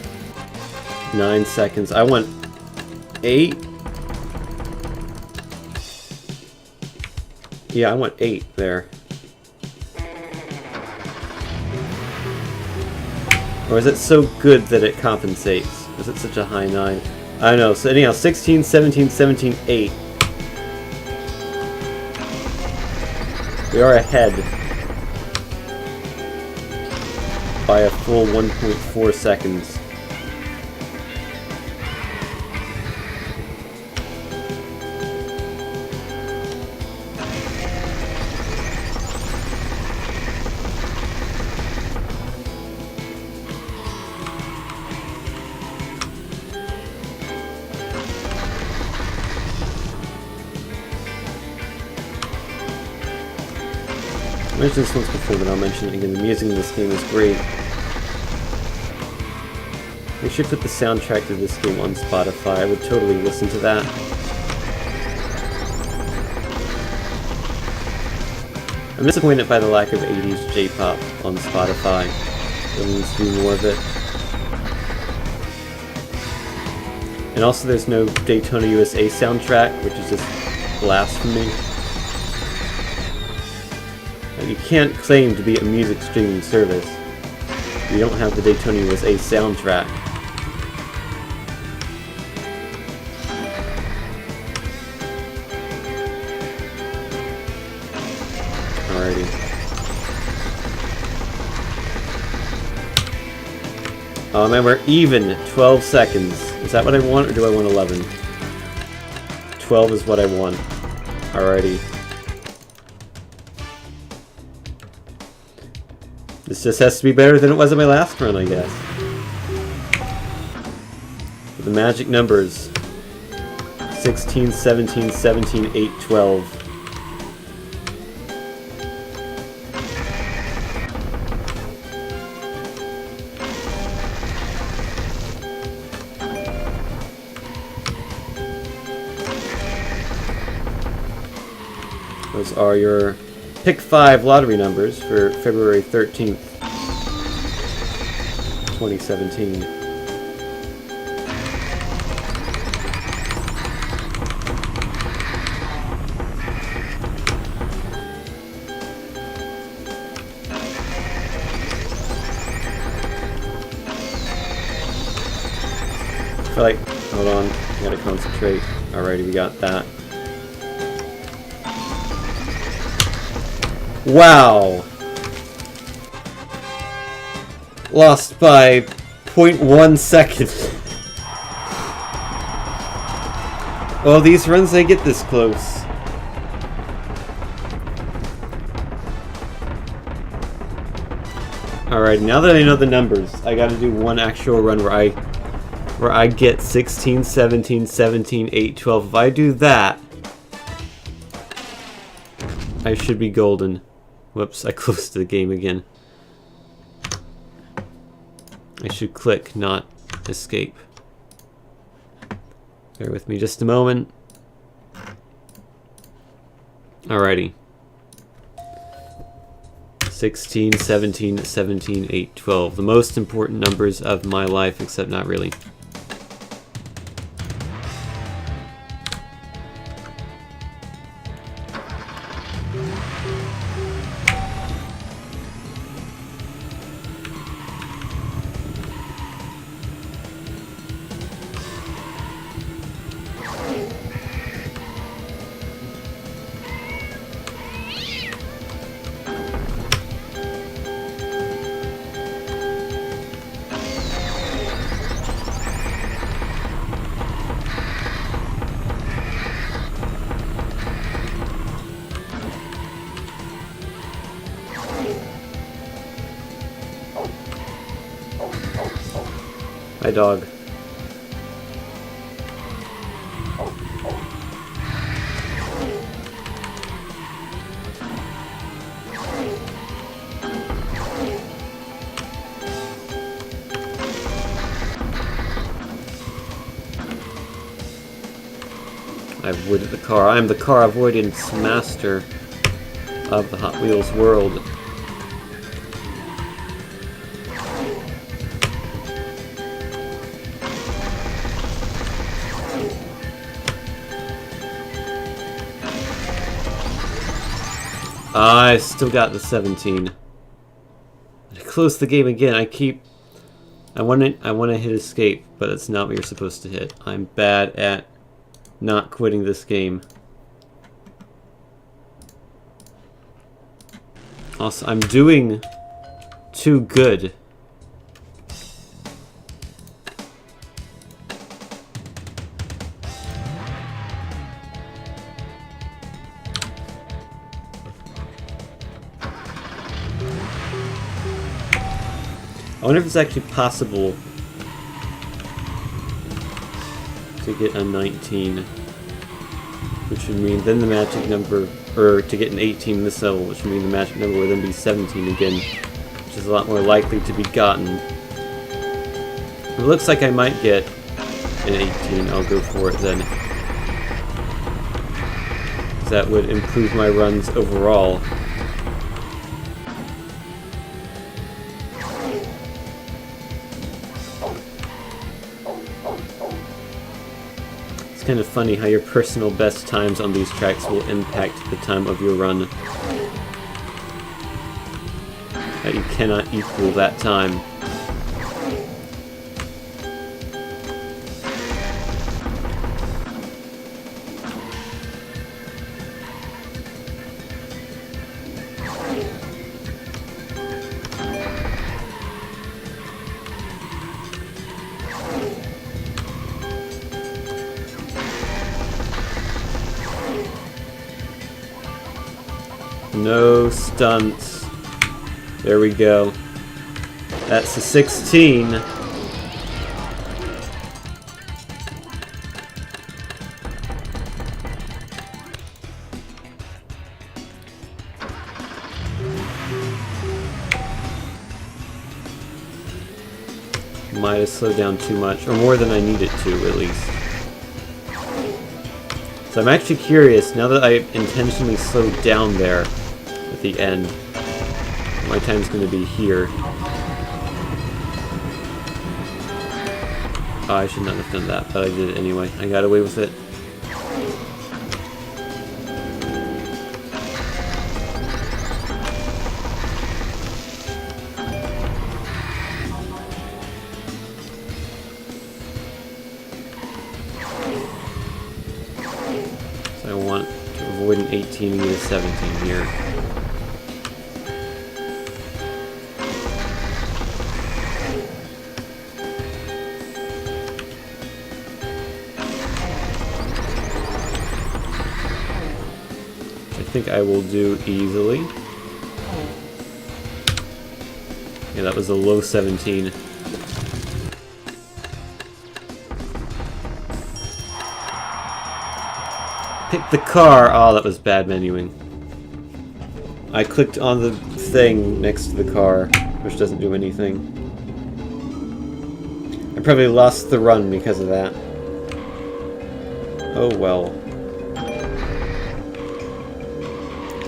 9 seconds. I want 8. Yeah, I want 8 there. Or is it so good that it compensates? Is it such a high 9? I don't know. So anyhow, 16, 17, 17, 8. We are ahead by a full 1.4 seconds. I mentioned this once before, but I'll mention it again. The music in this game is great. They should put the soundtrack to this game on Spotify. I would totally listen to that. I'm disappointed by the lack of 80s J-pop on Spotify. There needs to be more of it. And also there's no Daytona USA soundtrack, which is just blasphemy. You can't claim to be a music streaming service. You don't have the Daytona USA soundtrack. Alrighty. Oh man, we're even. 12 seconds. Is that what I want, or do I want 11? 12 is what I want. Alrighty. This just has to be better than it was in my last run, I guess. The magic numbers. 16, 17, 17, 8, 12. Those are your Pick 5 lottery numbers for February 13th, 2017. I feel like, hold on, I gotta concentrate. Alrighty, we got that. Wow! Lost by 0.1 second. Well, these runs they get this close. Alright, now that I know the numbers, I gotta do one actual run where I get 16, 17, 17, 8, 12. If I do that, I should be golden. Whoops, I closed the game again. I should click, not escape. Bear with me just a moment. Alrighty. 16, 17, 17, 8, 12. The most important numbers of my life, except not really. Hi, dog. I avoided the car. I'm the car avoidance master of the Hot Wheels world. I still got the 17. I closed the game again. I want to hit escape, but it's not what you're supposed to hit. I'm bad at not quitting this game. Also, I'm doing too good. I wonder if it's actually possible to get a 19, which would mean then the magic number, or to get an 18 in this level, which would mean the magic number would then be 17 again, which is a lot more likely to be gotten. It looks like I might get an 18. I'll go for it then. That would improve my runs overall. It's kind of funny how your personal best times on these tracks will impact the time of your run. That you cannot equal that time. No stunts. There we go. That's a 16. Might have slowed down too much, or more than I needed to, at least. So I'm actually curious, now that I intentionally slowed down there at the end, my time's going to be here. Oh, I should not have done that, but I did it anyway. I got away with it. So I want to avoid an 18 and get a 17 here. I think I will do easily. Yeah, that was a low 17. Pick the car! Oh, that was bad menuing. I clicked on the thing next to the car, which doesn't do anything. I probably lost the run because of that. Oh well.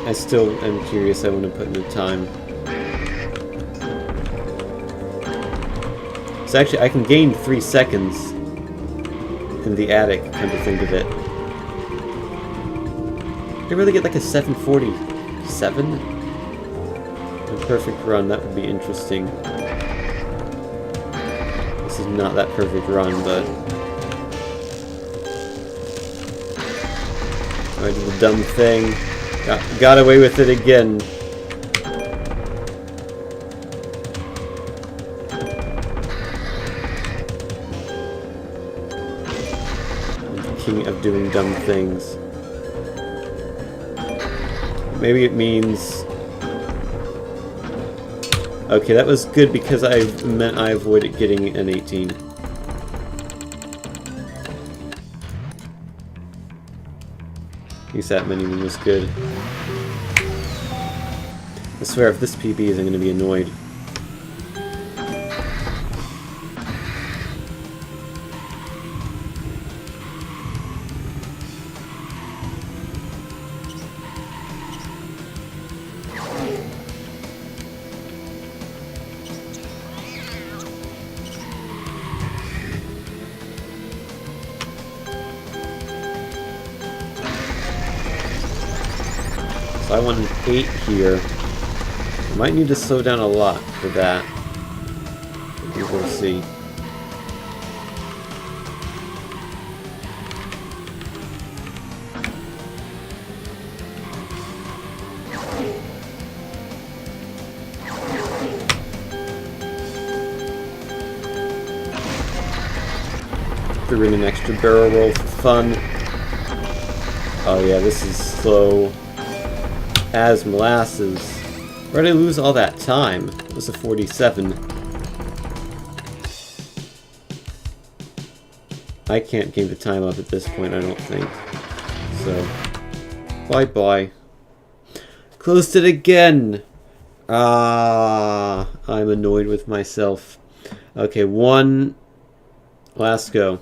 I still am curious. I want to put in the time. So actually, I can gain 3 seconds in the attic, come to think of it. Did I really get like a 747? A perfect run, that would be interesting. This is not that perfect run, but... I did the dumb thing. Got away with it again. I'm the king of doing dumb things. Maybe it means... Okay, that was good because I meant I avoided getting an 18. At least that many was good. I swear, if this PB is, I'm going to be annoyed. So I want an 8 here. I might need to slow down a lot for that. We will see. Threw in an extra barrel roll for fun. Oh yeah, this is slow as molasses. Where did I lose all that time? It was a 47. I can't gain the time up at this point, I don't think. So, bye-bye. Closed it again! Ah, I'm annoyed with myself. Okay, one last go.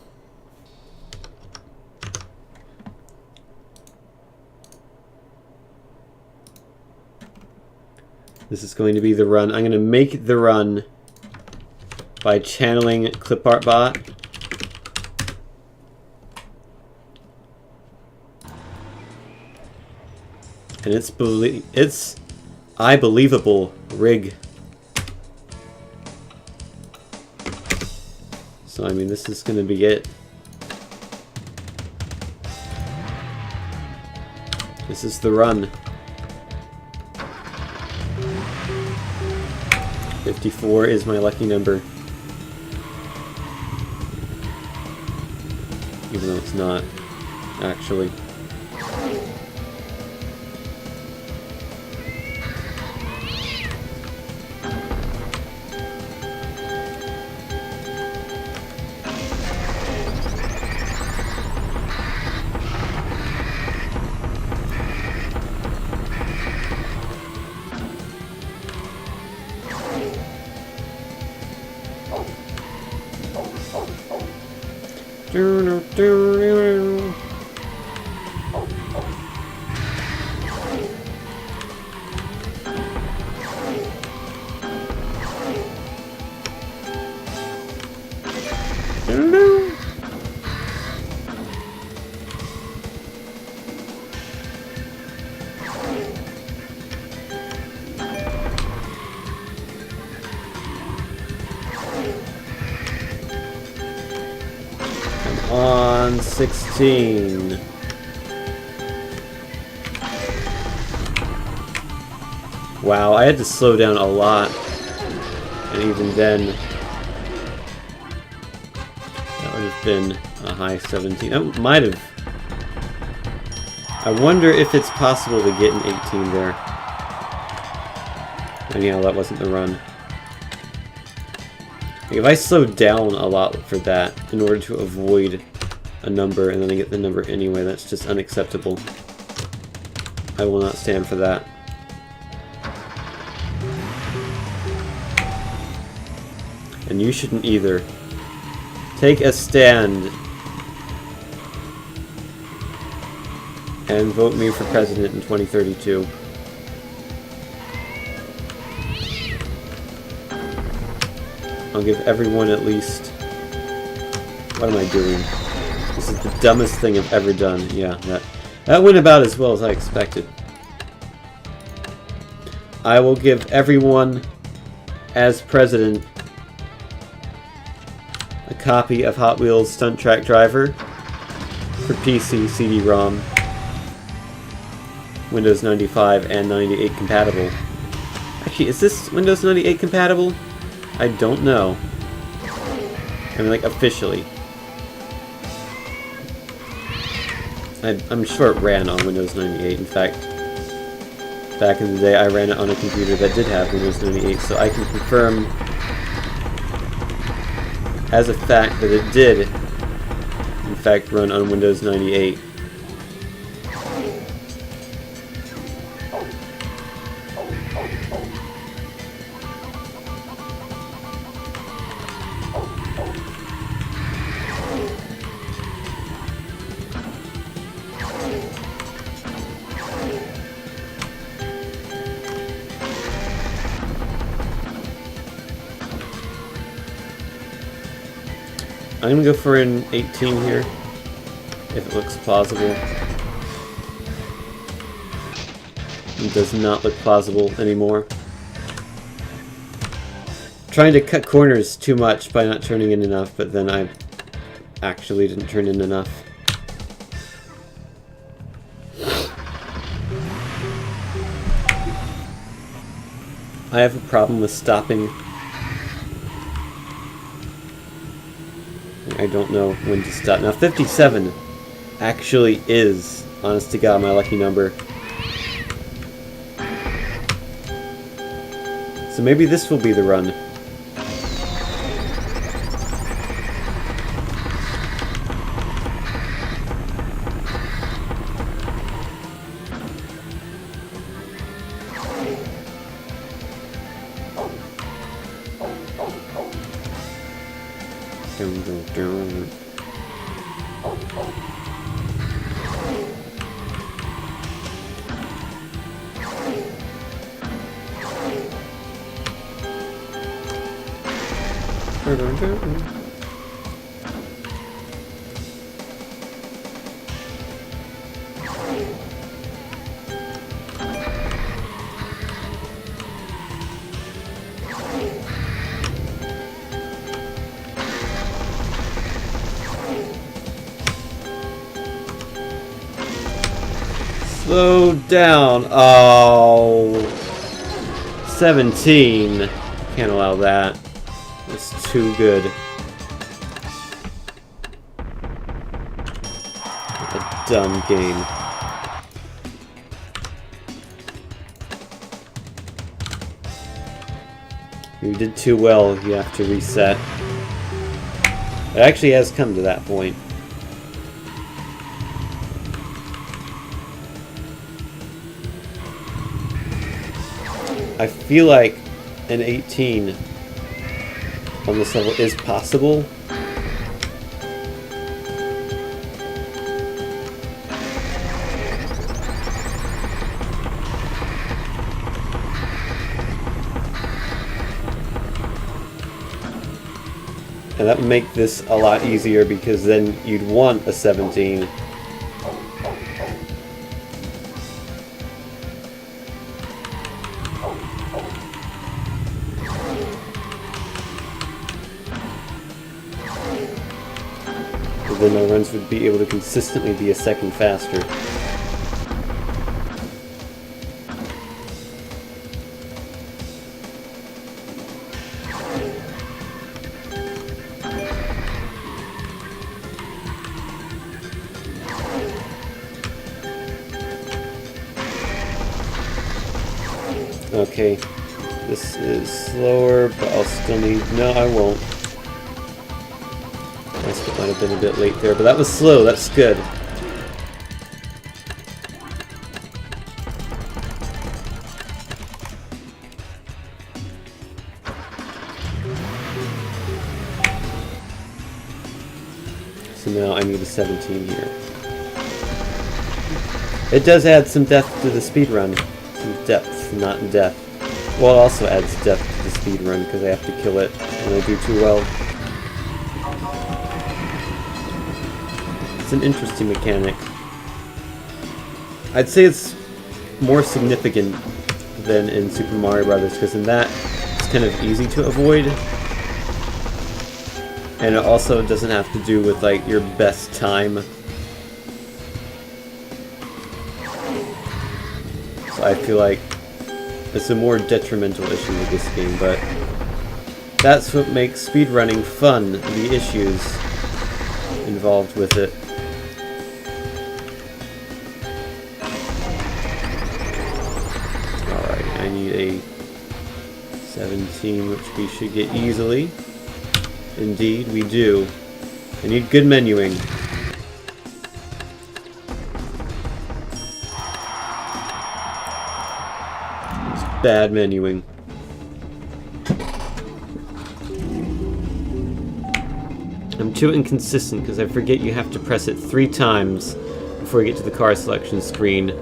This is going to be the run. I'm going to make the run by channeling ClipArtBot. And it's I-believable rig. So I mean, this is going to be it. This is the run. 54 is my lucky number. Even though it's not, actually. On 16. Wow, I had to slow down a lot. And even then, that would have been a high 17. That might have. I wonder if it's possible to get an 18 there. Anyhow, that wasn't the run. Like if I slow down a lot for that in order to avoid a number and then I get the number anyway, that's just unacceptable. I will not stand for that. And you shouldn't either. Take a stand and vote me for president in 2032. I'll give everyone at least... What am I doing? This is the dumbest thing I've ever done. Yeah, that went about as well as I expected. I will give everyone, as president, a copy of Hot Wheels Stunt Track Driver for PC, CD-ROM, Windows 95 and 98 compatible. Actually, is this Windows 98 compatible? I don't know. I mean, like, officially. I'm sure it ran on Windows 98. In fact, back in the day, I ran it on a computer that did have Windows 98, so I can confirm as a fact that it did, in fact, run on Windows 98. I'm gonna go for an 18 here, if it looks plausible. It does not look plausible anymore. Trying to cut corners too much by not turning in enough, but then I actually didn't turn in enough. I have a problem with stopping. I don't know when to stop. Now 57 actually is, honest to God, my lucky number. So maybe this will be the run. Slow down. Oh. 17. Can't allow that. It's too good. A dumb game. You did too well. You have to reset. It actually has come to that point. I feel like an 18 on this level is possible. And that would make this a lot easier because then you'd want a 17. Then my runs would be able to consistently be a second faster. Okay, this is slower, but I'll still need... No, I won't. Might have been a bit late there, but that was slow. That's good. So now I need a 17 here. It does add some depth to the speedrun. Some depth, not death. Well, it also adds depth to the speedrun because I have to kill it when I do too well. It's an interesting mechanic. I'd say it's more significant than in Super Mario Brothers because in that it's kind of easy to avoid. And it also doesn't have to do with like your best time. So I feel like it's a more detrimental issue with this game, but that's what makes speedrunning fun, the issues involved with it. Alright, I need a 17, which we should get easily. Indeed, we do. I need good menuing. It's bad menuing. I'm too inconsistent because I forget you have to press it 3 times before you get to the car selection screen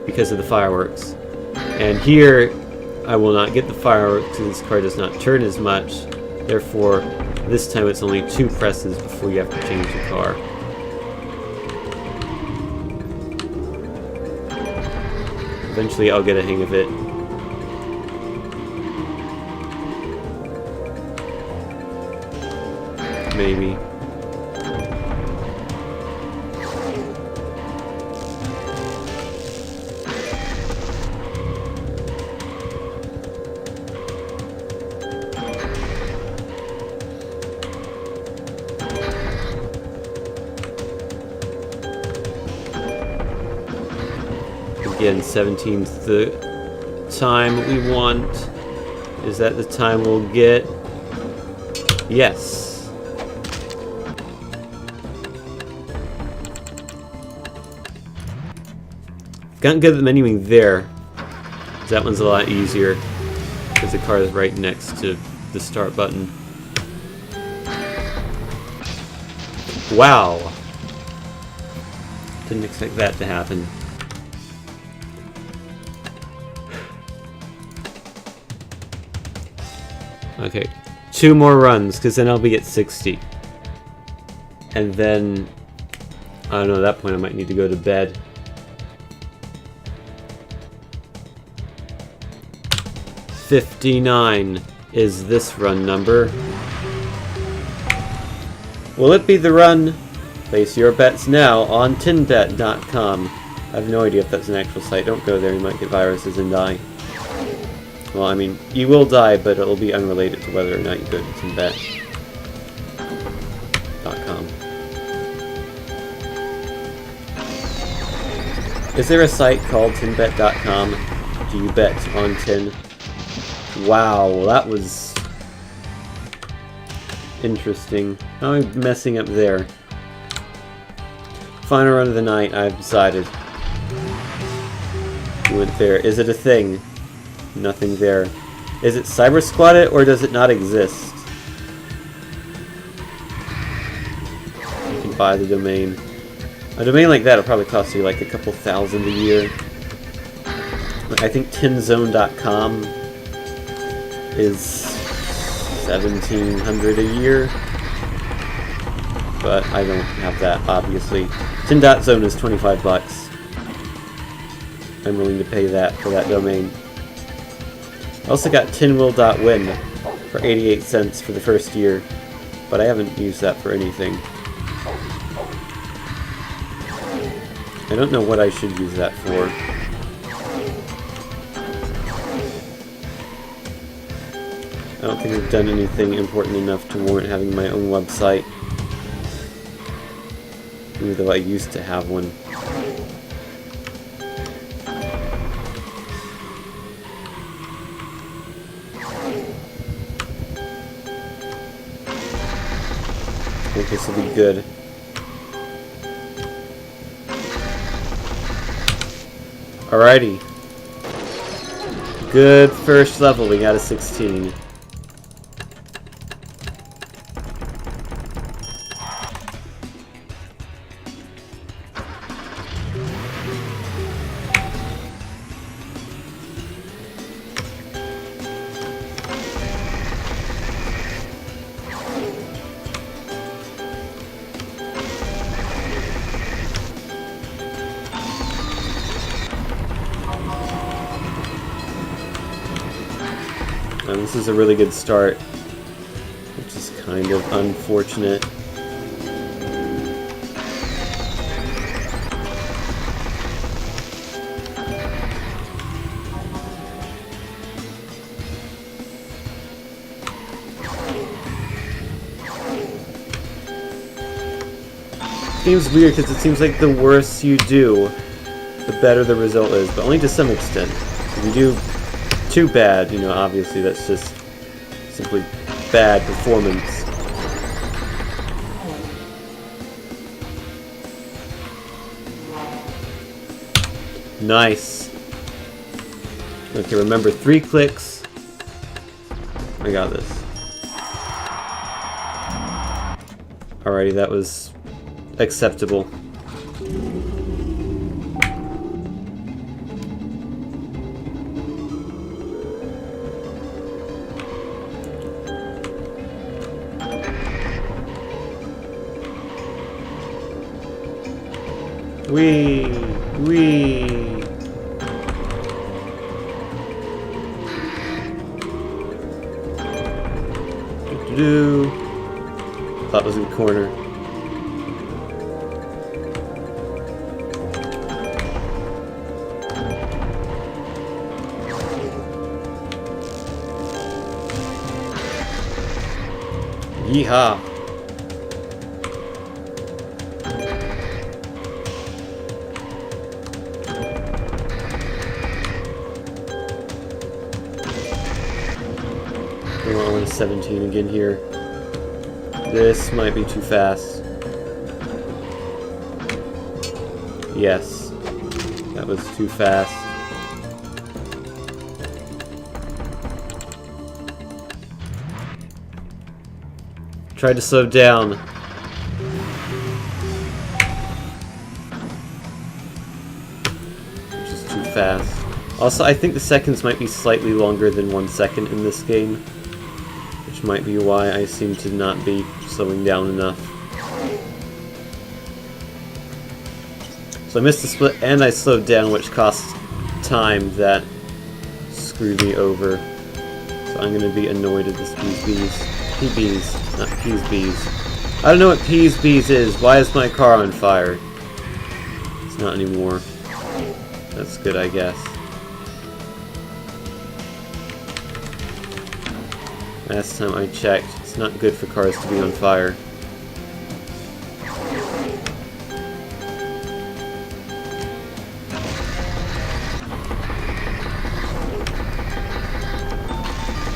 because of the fireworks. And here, I will not get the fireworks because this car does not turn as much. Therefore, this time it's only 2 presses before you have to change the car. Eventually I'll get a hang of it. Maybe. Again, 17's the time we want. Is that the time we'll get? Yes. Gotten good at the menuing there. That one's a lot easier because the car is right next to the start button. Wow. Didn't expect that to happen. Okay, 2 more runs, because then I'll be at 60. And then, I don't know, at that point I might need to go to bed. $59 is this run number. Will it be the run? Place your bets now on tinbet.com. I have no idea if that's an actual site. Don't go there, you might get viruses and die. Well, I mean, you will die, but it'll be unrelated to whether or not you go to tinbet.com. Is there a site called tinbet.com? Do you bet on tin? Wow, that was interesting. How am I messing up there? Final run of the night, I've decided. We went there. Is it a thing? Nothing there. Is it cyber squatted or does it not exist? You can buy the domain. A domain like that will probably cost you like a couple $1,000 a year. I think tinzone.com is $1,700 a year. But I don't have that, obviously. Tin.zone is $25. I'm willing to pay that for that domain. I also got tinwill.win for 88 cents for the first year, but I haven't used that for anything. I don't know what I should use that for. I don't think I've done anything important enough to warrant having my own website, even though I used to have one. I think this will be good. Alrighty. Good first level, we got a 16. And this is a really good start, which is kind of unfortunate. Seems weird because it seems like the worse you do, the better the result is, but only to some extent. If you do too bad, you know, obviously that's just simply bad performance. Nice. Okay, remember 3 clicks. I got this. Alrighty, that was acceptable. Wee! Do. Thought it was in the corner. Yeehaw! I want a 17 again here. This might be too fast. Yes. That was too fast. Tried to slow down. Which is too fast. Also, I think the seconds might be slightly longer than 1 second in this game. Which might be why I seem to not be slowing down enough. So I missed the split and I slowed down, which costs time that screwed me over. So I'm gonna be annoyed at this PBs, not PBs. I don't know what PBs is. Why is my car on fire? It's not anymore. That's good, I guess. Last time I checked, it's not good for cars to be on fire.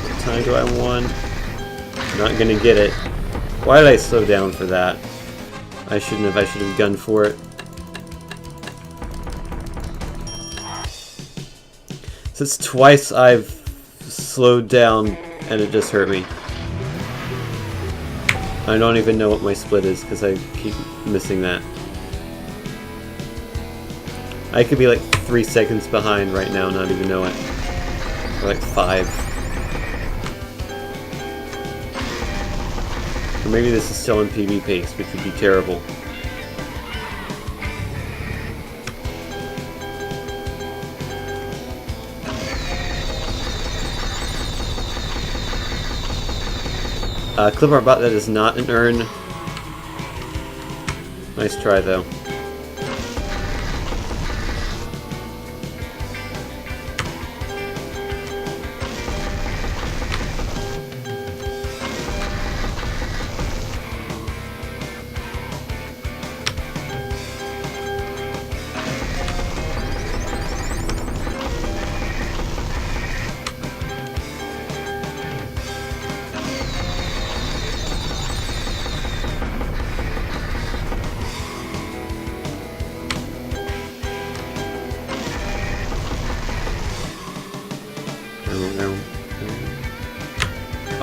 What time do I want? Not gonna get it. Why did I slow down for that? I shouldn't have. I should have gunned for it. So it's twice I've slowed down and it just hurt me. I don't even know what my split is because I keep missing that. I could be like 3 seconds behind right now and not even know it. Or like 5. Or maybe this is still in PB pace, which would be terrible. Clip art bot, that is not an urn. Nice try though.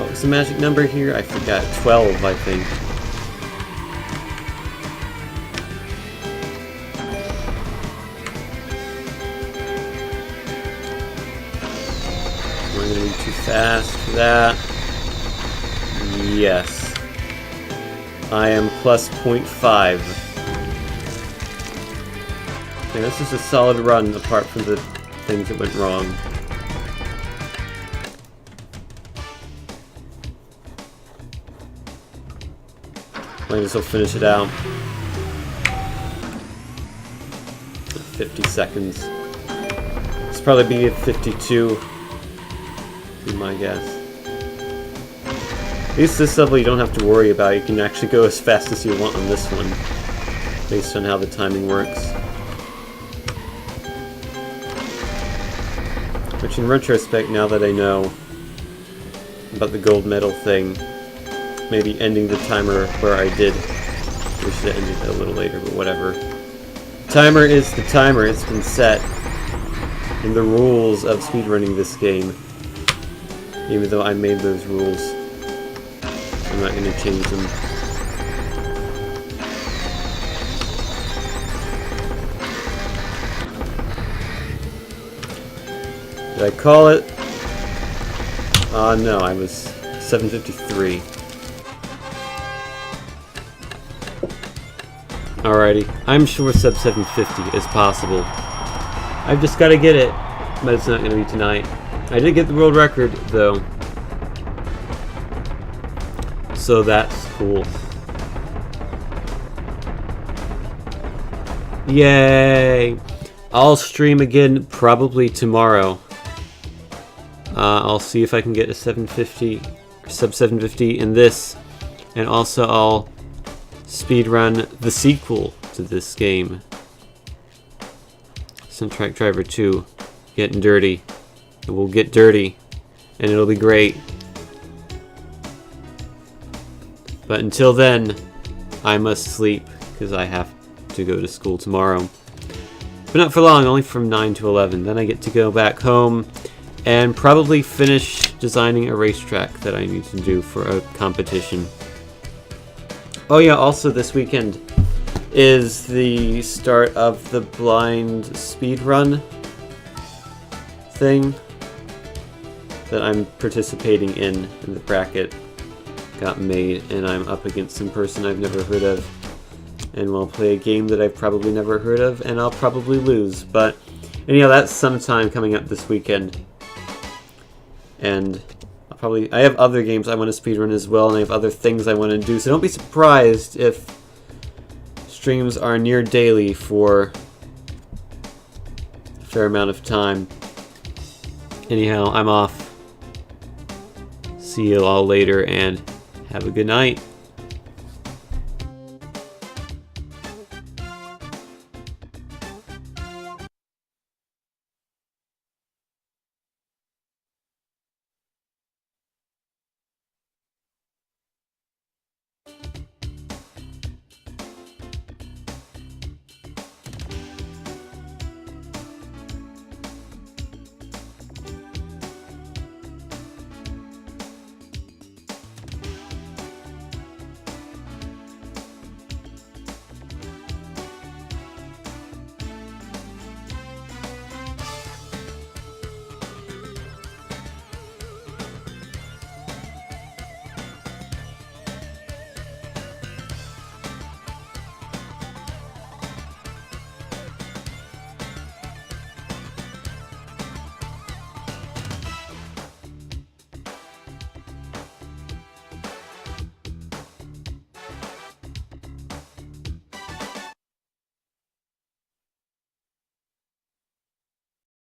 Oh, it's a magic number here? I forgot. 12, I think. Am I going to be too fast for that? Yes. I am plus 0.5. Okay, this is a solid run apart from the things that went wrong. Might as well finish it out. 50 seconds. It's probably be at 52. Be my guess. At least this level you don't have to worry about. You can actually go as fast as you want on this one, based on how the timing works. Which in retrospect, now that I know about the gold medal thing, maybe ending the timer where I did. We should have ended it a little later, but whatever. Timer is the timer. It's been set in the rules of speedrunning this game. Even though I made those rules, I'm not going to change them. Did I call it? No, I was 753. Alrighty, I'm sure sub 750 is possible. I've just got to get it, but it's not going to be tonight. I did get the world record, though. So that's cool. Yay! I'll stream again probably tomorrow. I'll see if I can get a 750, sub 750 in this, and also I'll speedrun the sequel to this game, Stunt Track Driver 2, Getting Dirty. It will get dirty, and it'll be great. But until then, I must sleep, because I have to go to school tomorrow. But not for long, only from 9 to 11. Then I get to go back home and probably finish designing a racetrack that I need to do for a competition. Oh yeah, also this weekend is the start of the blind speedrun thing that I'm participating in the bracket got made, and I'm up against some person I've never heard of, and we'll play a game that I've probably never heard of, and I'll probably lose, but anyhow, that's sometime coming up this weekend. And I have other games I want to speedrun as well, and I have other things I want to do, so don't be surprised if streams are near daily for a fair amount of time. Anyhow, I'm off. See you all later, and have a good night.